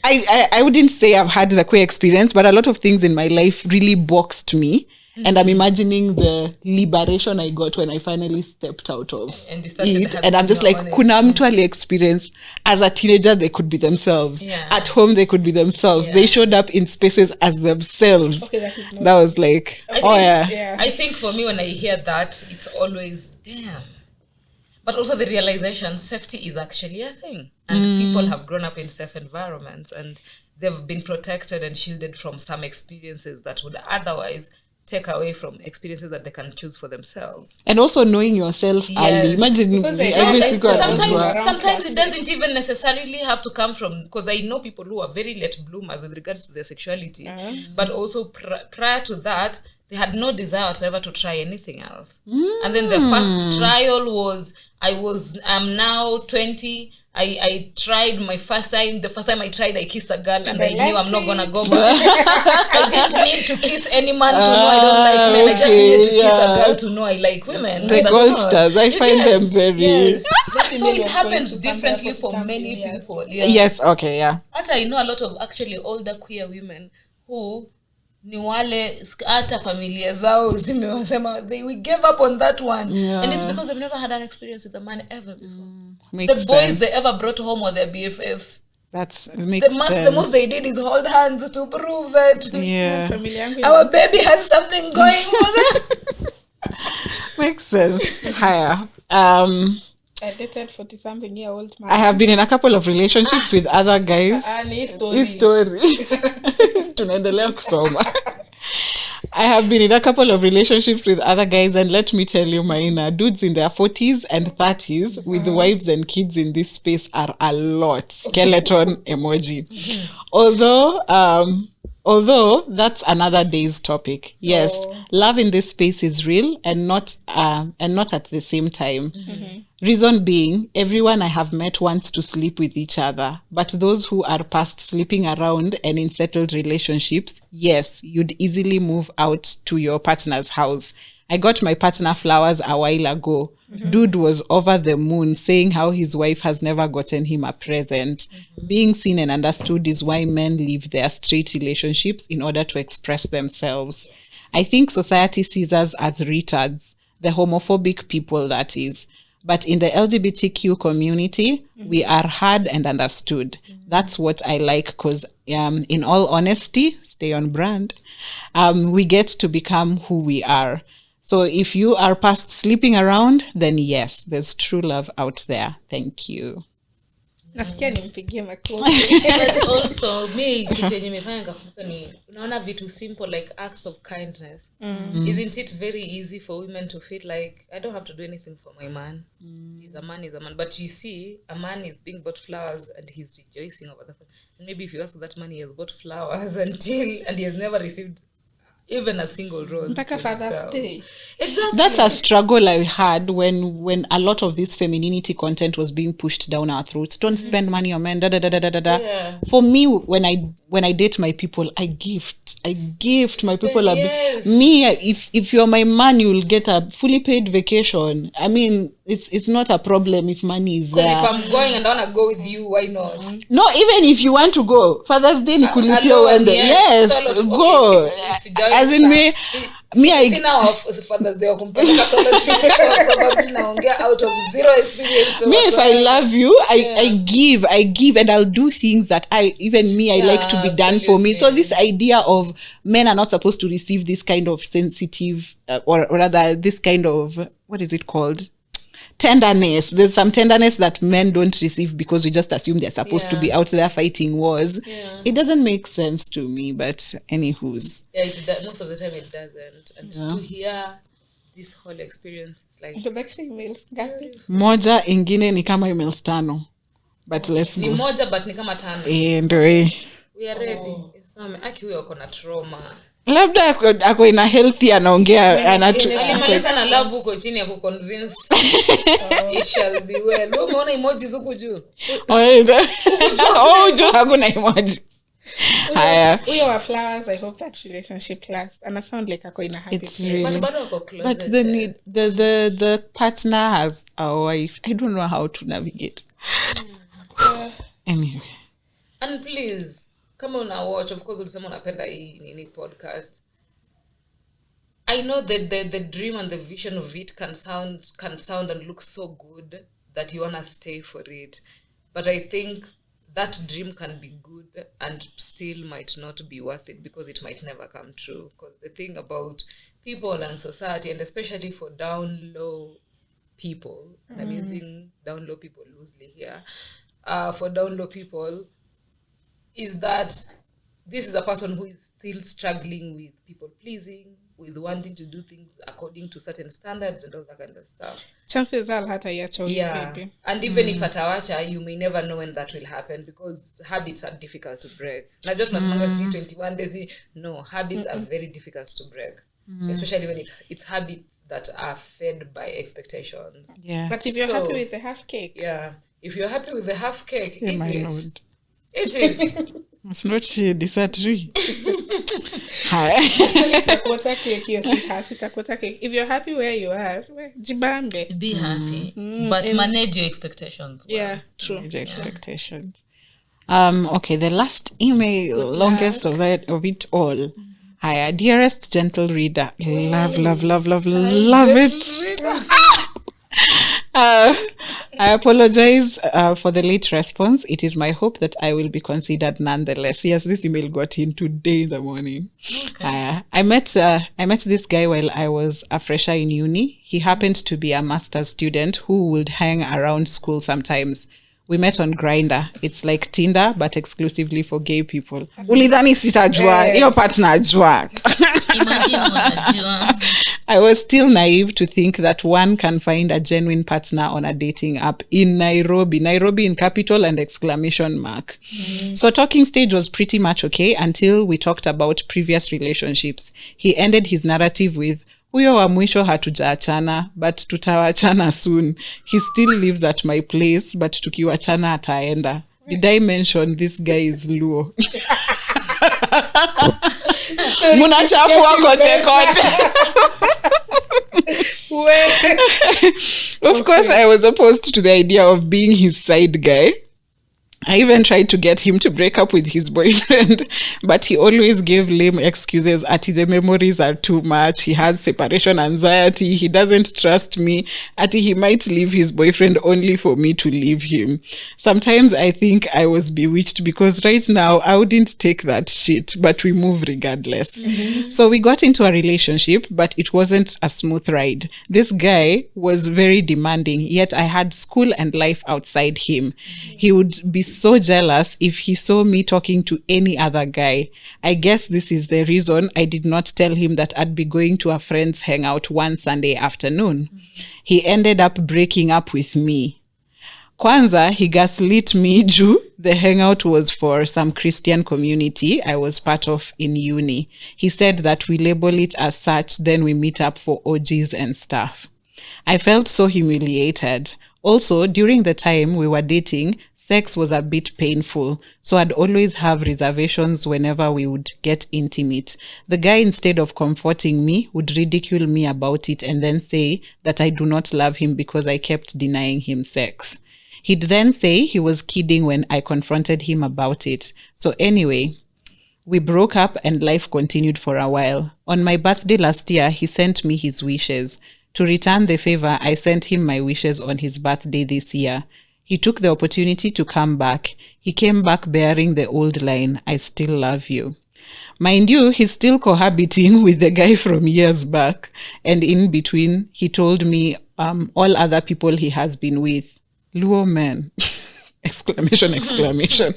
I wouldn't say I've had the queer experience, but a lot of things in my life really boxed me. And I'm imagining the liberation I got when I finally stepped out of it. And I'm just like, kuna mtu ali experience as a teenager, they could be themselves. At home, they could be themselves. They showed up in spaces as themselves. Okay, that was like, I think for me, when I hear that, it's always, damn. But also the realization, safety is actually a thing. And people have grown up in safe environments and they've been protected and shielded from some experiences that would otherwise take away from experiences that they can choose for themselves. And also knowing yourself early. Imagine, sometimes it doesn't even necessarily have to come from, because I know people who are very late bloomers with regards to their sexuality, but also prior to that, they had no desire whatsoever to try anything else. And then the first trial was, I'm now 20, I tried my first time. The first time I tried, I kissed a girl and I knew I'm not gonna go back. I didn't need to kiss any man to know I don't like men. I just needed to kiss a girl to know I like women. The gold stars, I find them very... So it happens differently for many people. Yes, okay, yeah. I know a lot of actually older queer women who ni wale hata familia zao zimewasema we gave up on that one, and it's because they've never had an experience with a man ever before. The boys they ever brought home were their BFFs. Makes sense. The most they did is hold hands to prove that our baby has something going for them. Makes sense. Higher. I dated 40-something-year-old man. I have been in a couple of relationships with other guys. Story. Tunaendelea kusoma. I have been in a couple of relationships with other guys, and let me tell you, Maina, dudes in their 40s and 30s with wives and kids in this space are a lot. Skeleton emoji. Although that's another day's topic. Yes, love in this space is real and not at the same time. Reason being, everyone I have met wants to sleep with each other, but those who are past sleeping around and in settled relationships, yes, you'd easily move out to your partner's house. I got my partner flowers a while ago. Dude was over the moon saying how his wife has never gotten him a present. Being seen and understood is why men leave their straight relationships in order to express themselves. I think society sees us as retards, the homophobic people, that is. But in the LGBTQ community, we are heard and understood. That's what I like, because in all honesty, stay on brand, we get to become who we are. So if you are past sleeping around, then yes, there's true love out there. Thank you. Nasikia nimpigie makofi. But also me kitu yenye nimefanya nikakumbuka ni unaona vitu simple like acts of kindness. Isn't it very easy for women to feel like I don't have to do anything for my man? He's a man, but you see a man is being bought flowers and he's rejoicing over the fact. And maybe if you ask that man, he has bought flowers and he has never received even a single rose. Mpaka Father's Day. Exactly. That's a struggle I had when a lot of this femininity content was being pushed down our throats. Don't spend money on men. For me, when I date my people, I gift my people. Me, if you're my man, you'll get a fully paid vacation. I mean, it's not a problem if money is there. If I'm going and I want to go with you, why not? No, even if you want to go, Father's Day, nikulipia wende. Yes, go. As in me, now of Father's Day, probably out of zero experience. Me, if I love you, I give, and I'll do things that I like to be done for me. So this idea of men are not supposed to receive this kind of sensitive, or rather this kind of, what is it called? tenderness. There's some tenderness that men don't receive because we just assume they're supposed to be out there fighting wars. It doesn't make sense to me, but anywho's. Most of the time it doesn't. And to hear this whole experience, it's like moja ingine ni kama emails 5, but let's go. Ni moja but ni kama 5. Ndio. We are ready. Aki huyo ako na trauma. Labda ako ina healthy anaongea alimaliza na love huko chini ya kuconvince it shall be well. Wewe umeona emojis huko juu? Juu hakuna emoji. We are flowers. I hope that relationship lasts. And I sound like ako ina happy. But the partner has a wife. I don't know how to navigate. Anyway. And please, kama una watch, of course ulisema unapenda hii podcast. I know that the dream and the vision of it can sound and look so good that you want to stay for it. But I think that dream can be good and still might not be worth it because it might never come true. Because the thing about people and society, and especially for down low people, I'm using down low people loosely here, for down low people, is that this is a person who is still struggling with people pleasing, with wanting to do things according to certain standards and all that kind of stuff. Chances are hata yacho baby. And even if atawacha, you may never know when that will happen because habits are difficult to break. Not just as long as 21 days, no, habits are very difficult to break. Especially when it's habits that are fed by expectations. Yeah. But if you're happy with the half cake. Yeah. If you're happy with the half cake, It is. It's not disagree. It's a quarter cake. It's a quarter cake. If you're happy where you are, jibambe. Be happy. But manage your expectations. Well. Yeah, true. Manage your expectations. Okay, the last email, longest of it all. Hi, dearest gentle reader. Love it. I apologize for the late response. It is my hope that I will be considered nonetheless. Yes, this email got in today in the morning. Okay. I met this guy while I was a fresher in uni. He happened to be a master's student who would hang around school sometimes. We met on Grindr. It's like Tinder, but exclusively for gay people. Ulidhani sitajua, your partner ajua. I was still naive to think that one can find a genuine partner on a dating app in Nairobi in capital and exclamation mark. So talking stage was pretty much okay until we talked about previous relationships. He ended his narrative with, huyo wa mwisho hatujaachana, but tutawachana soon. He still lives at my place, but tukiwachana ataenda. Did I mention this guy is Luo? Munachafua kote kote. Of course, I was opposed to the idea of being his side guy. I even tried to get him to break up with his boyfriend, but he always gave lame excuses. Ati the memories are too much. He has separation anxiety. He doesn't trust me. Ati he might leave his boyfriend only for me to leave him. Sometimes I think I was bewitched because right now I wouldn't take that shit, but we move regardless. So we got into a relationship, but it wasn't a smooth ride. This guy was very demanding, yet I had school and life outside him. He would be so jealous if he saw me talking to any other guy. I guess this is the reason I did not tell him that I'd be going to a friend's hangout one Sunday afternoon. He ended up breaking up with me. Kwanza, he gaslit me juu the hangout was for some Christian community I was part of in uni. He said that we label it as such, then we meet up for orgies and stuff. I felt so humiliated. Also, during the time we were dating, sex was a bit painful, so I'd always have reservations whenever we would get intimate. The guy, instead of comforting me, would ridicule me about it and then say that I do not love him because I kept denying him sex. He'd then say he was kidding when I confronted him about it. So anyway, we broke up and life continued for a while. On my birthday last year, he sent me his wishes. To return the favor, I sent him my wishes on his birthday this year. He took the opportunity to come back. He came back bearing the old line, I still love you. Mind you, he's still cohabiting with the guy from years back. And in between, he told me all other people he has been with. Luo men. Exclamation.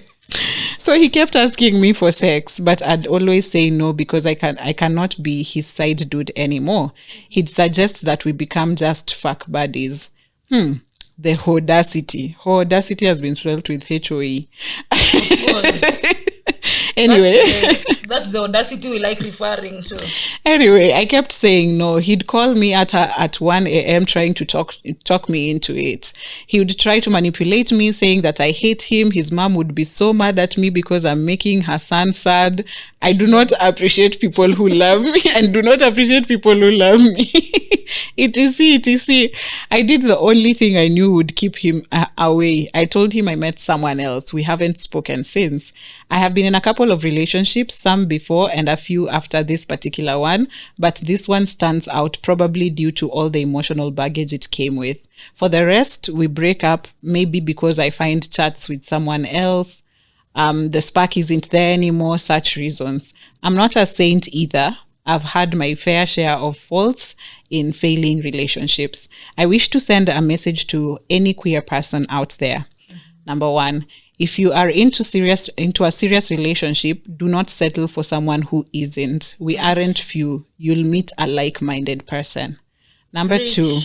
So he kept asking me for sex, but I'd always say no because I cannot be his side dude anymore. He'd suggest that we become just fuck buddies. The audacity. Audacity has been spelled with HOE. Anyway. That's the audacity we like referring to. Anyway, I kept saying no. He'd call me at 1 a.m. trying to talk me into it. He would try to manipulate me, saying that I hate him. His mom would be so mad at me because I'm making her son sad. I do not appreciate people who love me and do not appreciate people who love me. etc. I did the only thing I knew would keep him away. I told him I met someone else. We haven't spoken since. I have been in a couple of relationships, some before and a few after this particular one, but this one stands out probably due to all the emotional baggage it came with. For the rest, we break up maybe because I find chats with someone else. The spark isn't there anymore, such reasons. I'm not a saint either. I've had my fair share of faults in failing relationships. I wish to send a message to any queer person out there. Number one, if you are into a serious relationship, do not settle for someone who isn't. We aren't few. You'll meet a like-minded person. Number two,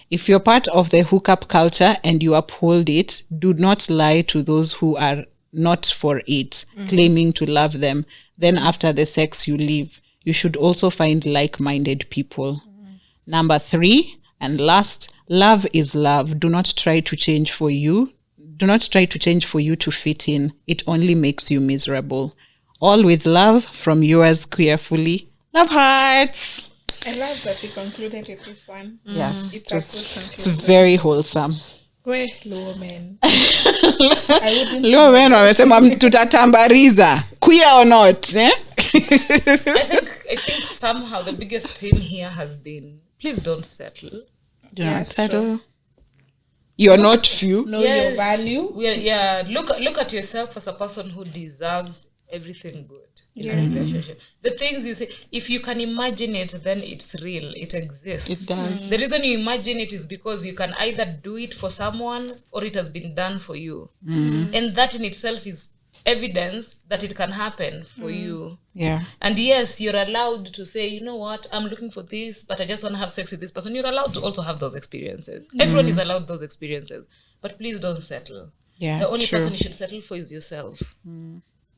if you're part of the hookup culture and you uphold it, do not lie to those who are not for it, claiming to love them. Then after the sex, you leave. You should also find like-minded people. Number three, and last, love is love. Do not try to change for you. Do not try to change for you to fit in. It only makes you miserable. All with love from yours queerfully. Love hearts. I love that we concluded with this one. Yes, It's a good conclusion. it's very wholesome. We're low men. Luo men wamesema tutatambariza queer or not, eh? I think somehow the biggest theme here has been, please don't settle. Do not settle. You're not few. Know your value. Look at yourself as a person who deserves everything good in a relationship. The things you say, if you can imagine it, then it's real. It exists. It does. The reason you imagine it is because you can either do it for someone or it has been done for you. And that in itself is evidence that it can happen for you. Yeah. And yes, you're allowed to say, you know what, I'm looking for this, but I just want to have sex with this person. You're allowed to also have those experiences. Everyone is allowed those experiences. But please don't settle. Yeah. The only true. person you should settle for is yourself.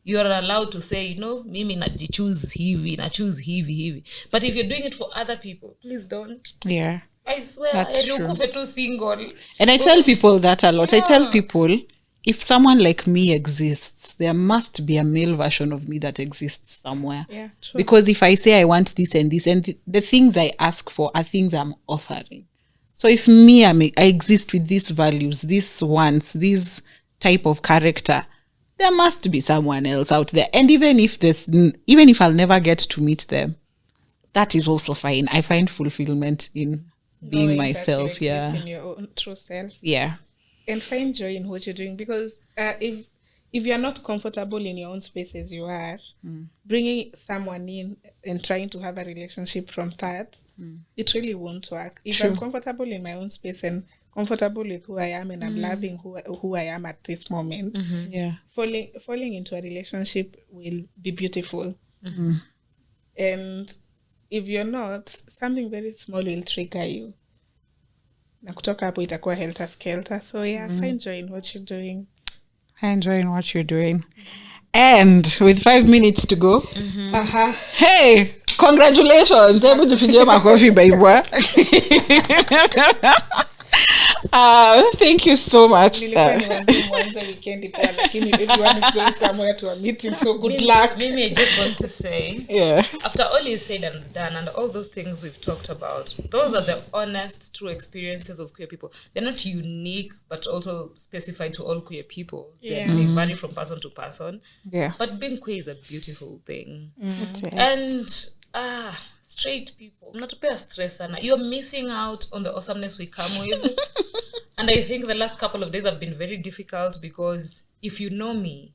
You are allowed to say, you know, mimi choose hivi. But if you're doing it for other people, please don't. Yeah. I swear, That's true. you're too single. And I tell people that a lot. I tell Yeah. people, if someone like me exists, there must be a male version of me that exists somewhere. Yeah, true. Because if I say I want this and this, and the things I ask for are things I'm offering. So if me, I exist with these values, these wants, this type of character, there must be someone else out there. And even if I'll never get to meet them, that is also fine. I find fulfillment in being Knowing myself. that you exist Yeah. in your own true self. Yeah. And find joy in what you're doing, because if you're not comfortable in your own space as you are, bringing someone in and trying to have a relationship from that, it really won't work. If I'm comfortable in my own space and comfortable with who I am and I'm loving who I am at this moment, Yeah. falling into a relationship will be beautiful. And if you're not, something very small will trigger you. Na kutoka hapo itakuwa helter skelter. So yeah, find joy in what you're doing. Enjoying what you're doing. And with 5 minutes to go, hey, congratulations. Hebu tupigie makofi Biubwa. Thank you so much. Nilikuwa niwaambie mwanzo weekend poa, lakini everyone is going somewhere to a meeting, so good luck. Mimi, I just want to say, Yeah. after all is said and done and all those things we've talked about, those are the honest, true experiences of queer people. They're not unique, but also specified to all queer people. Yeah. They vary from person to person. Yeah. But being queer is a beautiful thing. It is. And straight people, mnatupea stress sana. You're missing out on the awesomeness we come with. And I think the last couple of days have been very difficult because if you know me,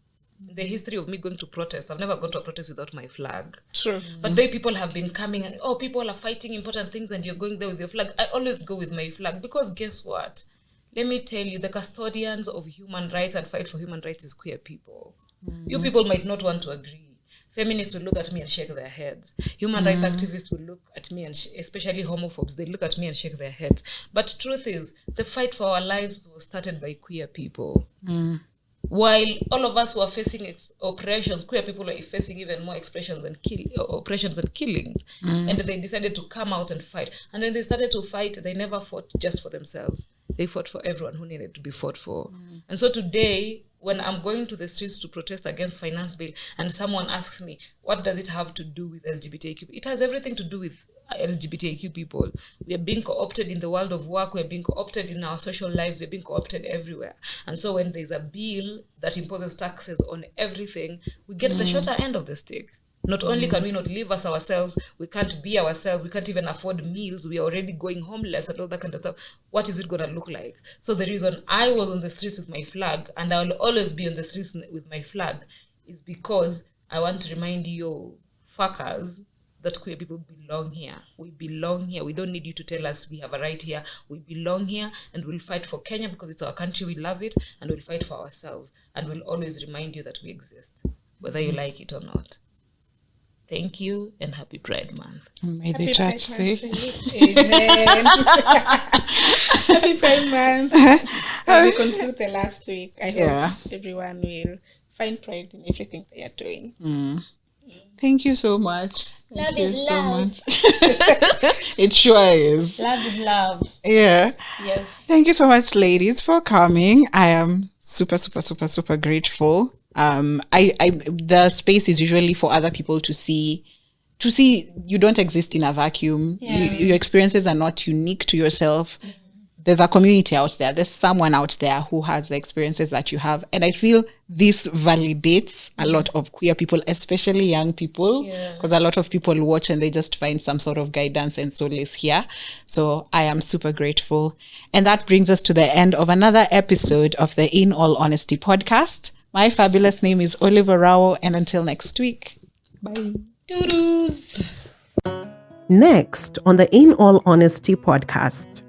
In the history of me going to protest, I've never gone to a protest without my flag. True. But they people have been coming and, people are fighting important things and you're going there with your flag. I always go with my flag because guess what? Let me tell you, the custodians of human rights and fight for human rights is queer people. You people might not want to agree. Feminists will look at me and shake their heads. Human rights activists will look at me, and especially homophobes, they look at me and shake their heads. But truth is, the fight for our lives was started by queer people. While all of us were facing oppressions, queer people are facing even more oppressions and killings. And they decided to come out and fight. And when they started to fight, they never fought just for themselves. They fought for everyone who needed to be fought for. And so today, when I'm going to the streets to protest against finance bill and someone asks me, what does it have to do with LGBTQ? It has everything to do with LGBTQ people. We are being co-opted in the world of work. We are being co-opted in our social lives. We are being co-opted everywhere. And so when there's a bill that imposes taxes on everything, we get the shorter end of the stick. Not only can we not live as ourselves, we can't be ourselves, we can't even afford meals, we are already going homeless and all that kind of stuff. What is it going to look like? So the reason I was on the streets with my flag, and I will always be on the streets with my flag, is because I want to remind you, fuckers, that queer people belong here. We belong here. We don't need you to tell us we have a right here. We belong here, and we'll fight for Kenya because it's our country, we love it, and we'll fight for ourselves. And we'll always remind you that we exist, whether you like it or not. Thank you and happy Pride Month. May the church say. Amen. Happy Pride Month. As we conclude the last week, I hope everyone will find pride in everything they are doing. Thank you so much. Love is love. It sure is. Love is love. Yeah. Yes. Thank you so much, ladies, for coming. I am super, super, super, super grateful. The space is usually for other people to see you don't exist in a vacuum. Your experiences are not unique to yourself. There's a community out there. There's someone out there who has the experiences that you have. And I feel this validates a lot of queer people, especially young people, because a lot of people watch and they just find some sort of guidance and solace here. So I am super grateful. And that brings us to the end of another episode of the In All Honesty podcast. My fabulous name is OLAVEORAWO, and until next week, bye. Doodles. Next on the In All Honesty podcast.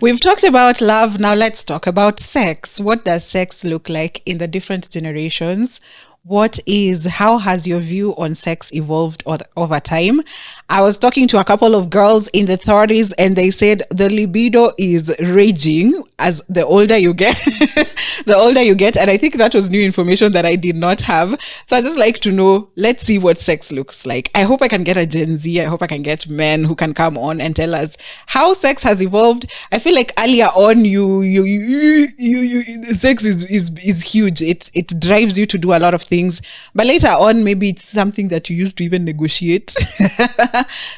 We've talked about love. Now let's talk about sex. What does sex look like in the different generations? How has your view on sex evolved over time? I was talking to a couple of girls in the 30s and they said the libido is raging as the older you get. And I think that was new information that I did not have. So I just like to know, let's see what sex looks like. I hope I can get a Gen Z. I hope I can get men who can come on and tell us how sex has evolved. I feel like earlier on, sex is huge. It drives you to do a lot of things. But later on, maybe it's something that you used to even negotiate.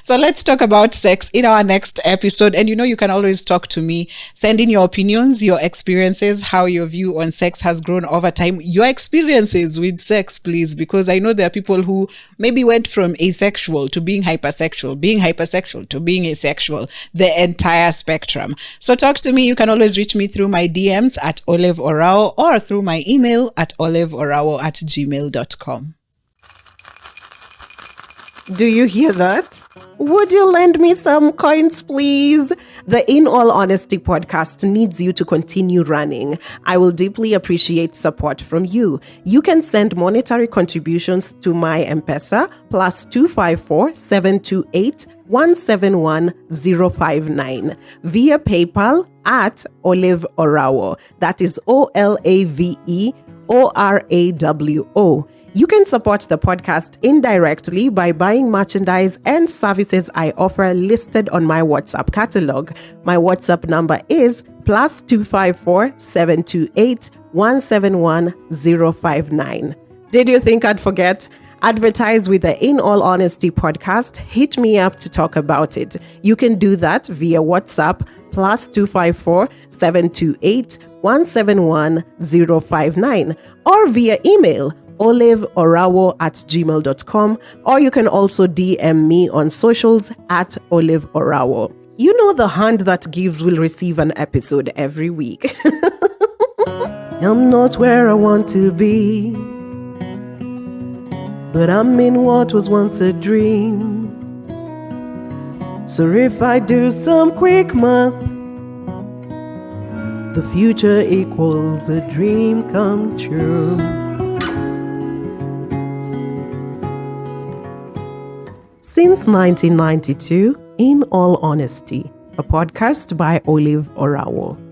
So let's talk about sex in our next episode. And you can always talk to me. Send in your opinions, your experiences, how your view on sex has grown over time. Your experiences with sex, please, because I know there are people who maybe went from asexual to being hypersexual to being asexual, the entire spectrum. So talk to me. You can always reach me through my DMs at OLAVEORAWO or through my email at olaveorawo@gmail.com. Do you hear that? Would you lend me some coins, please? The In All Honesty podcast needs you to continue running. I will deeply appreciate support from you. You can send monetary contributions to my Mpesa +254 728 171 059 via PayPal at OLAVEORAWO. That is OLAVEORAWO. You can support the podcast indirectly by buying merchandise and services I offer listed on my WhatsApp catalog. My WhatsApp number is +254 728 171 059. Did you think I'd forget? Advertise with the In All Honesty podcast. Hit me up to talk about it. You can do that via WhatsApp +254 728 171 059 or via email olaveorawo@gmail.com, or you can also DM me on socials at OLAVEORAWO. You know, the hand that gives will receive an episode every week. I'm not where I want to be. but I'm in what was once a dream. So if I do some quick math, the future equals a dream come true. Since 1992, In All Honesty, a podcast by OLAVEORAWO.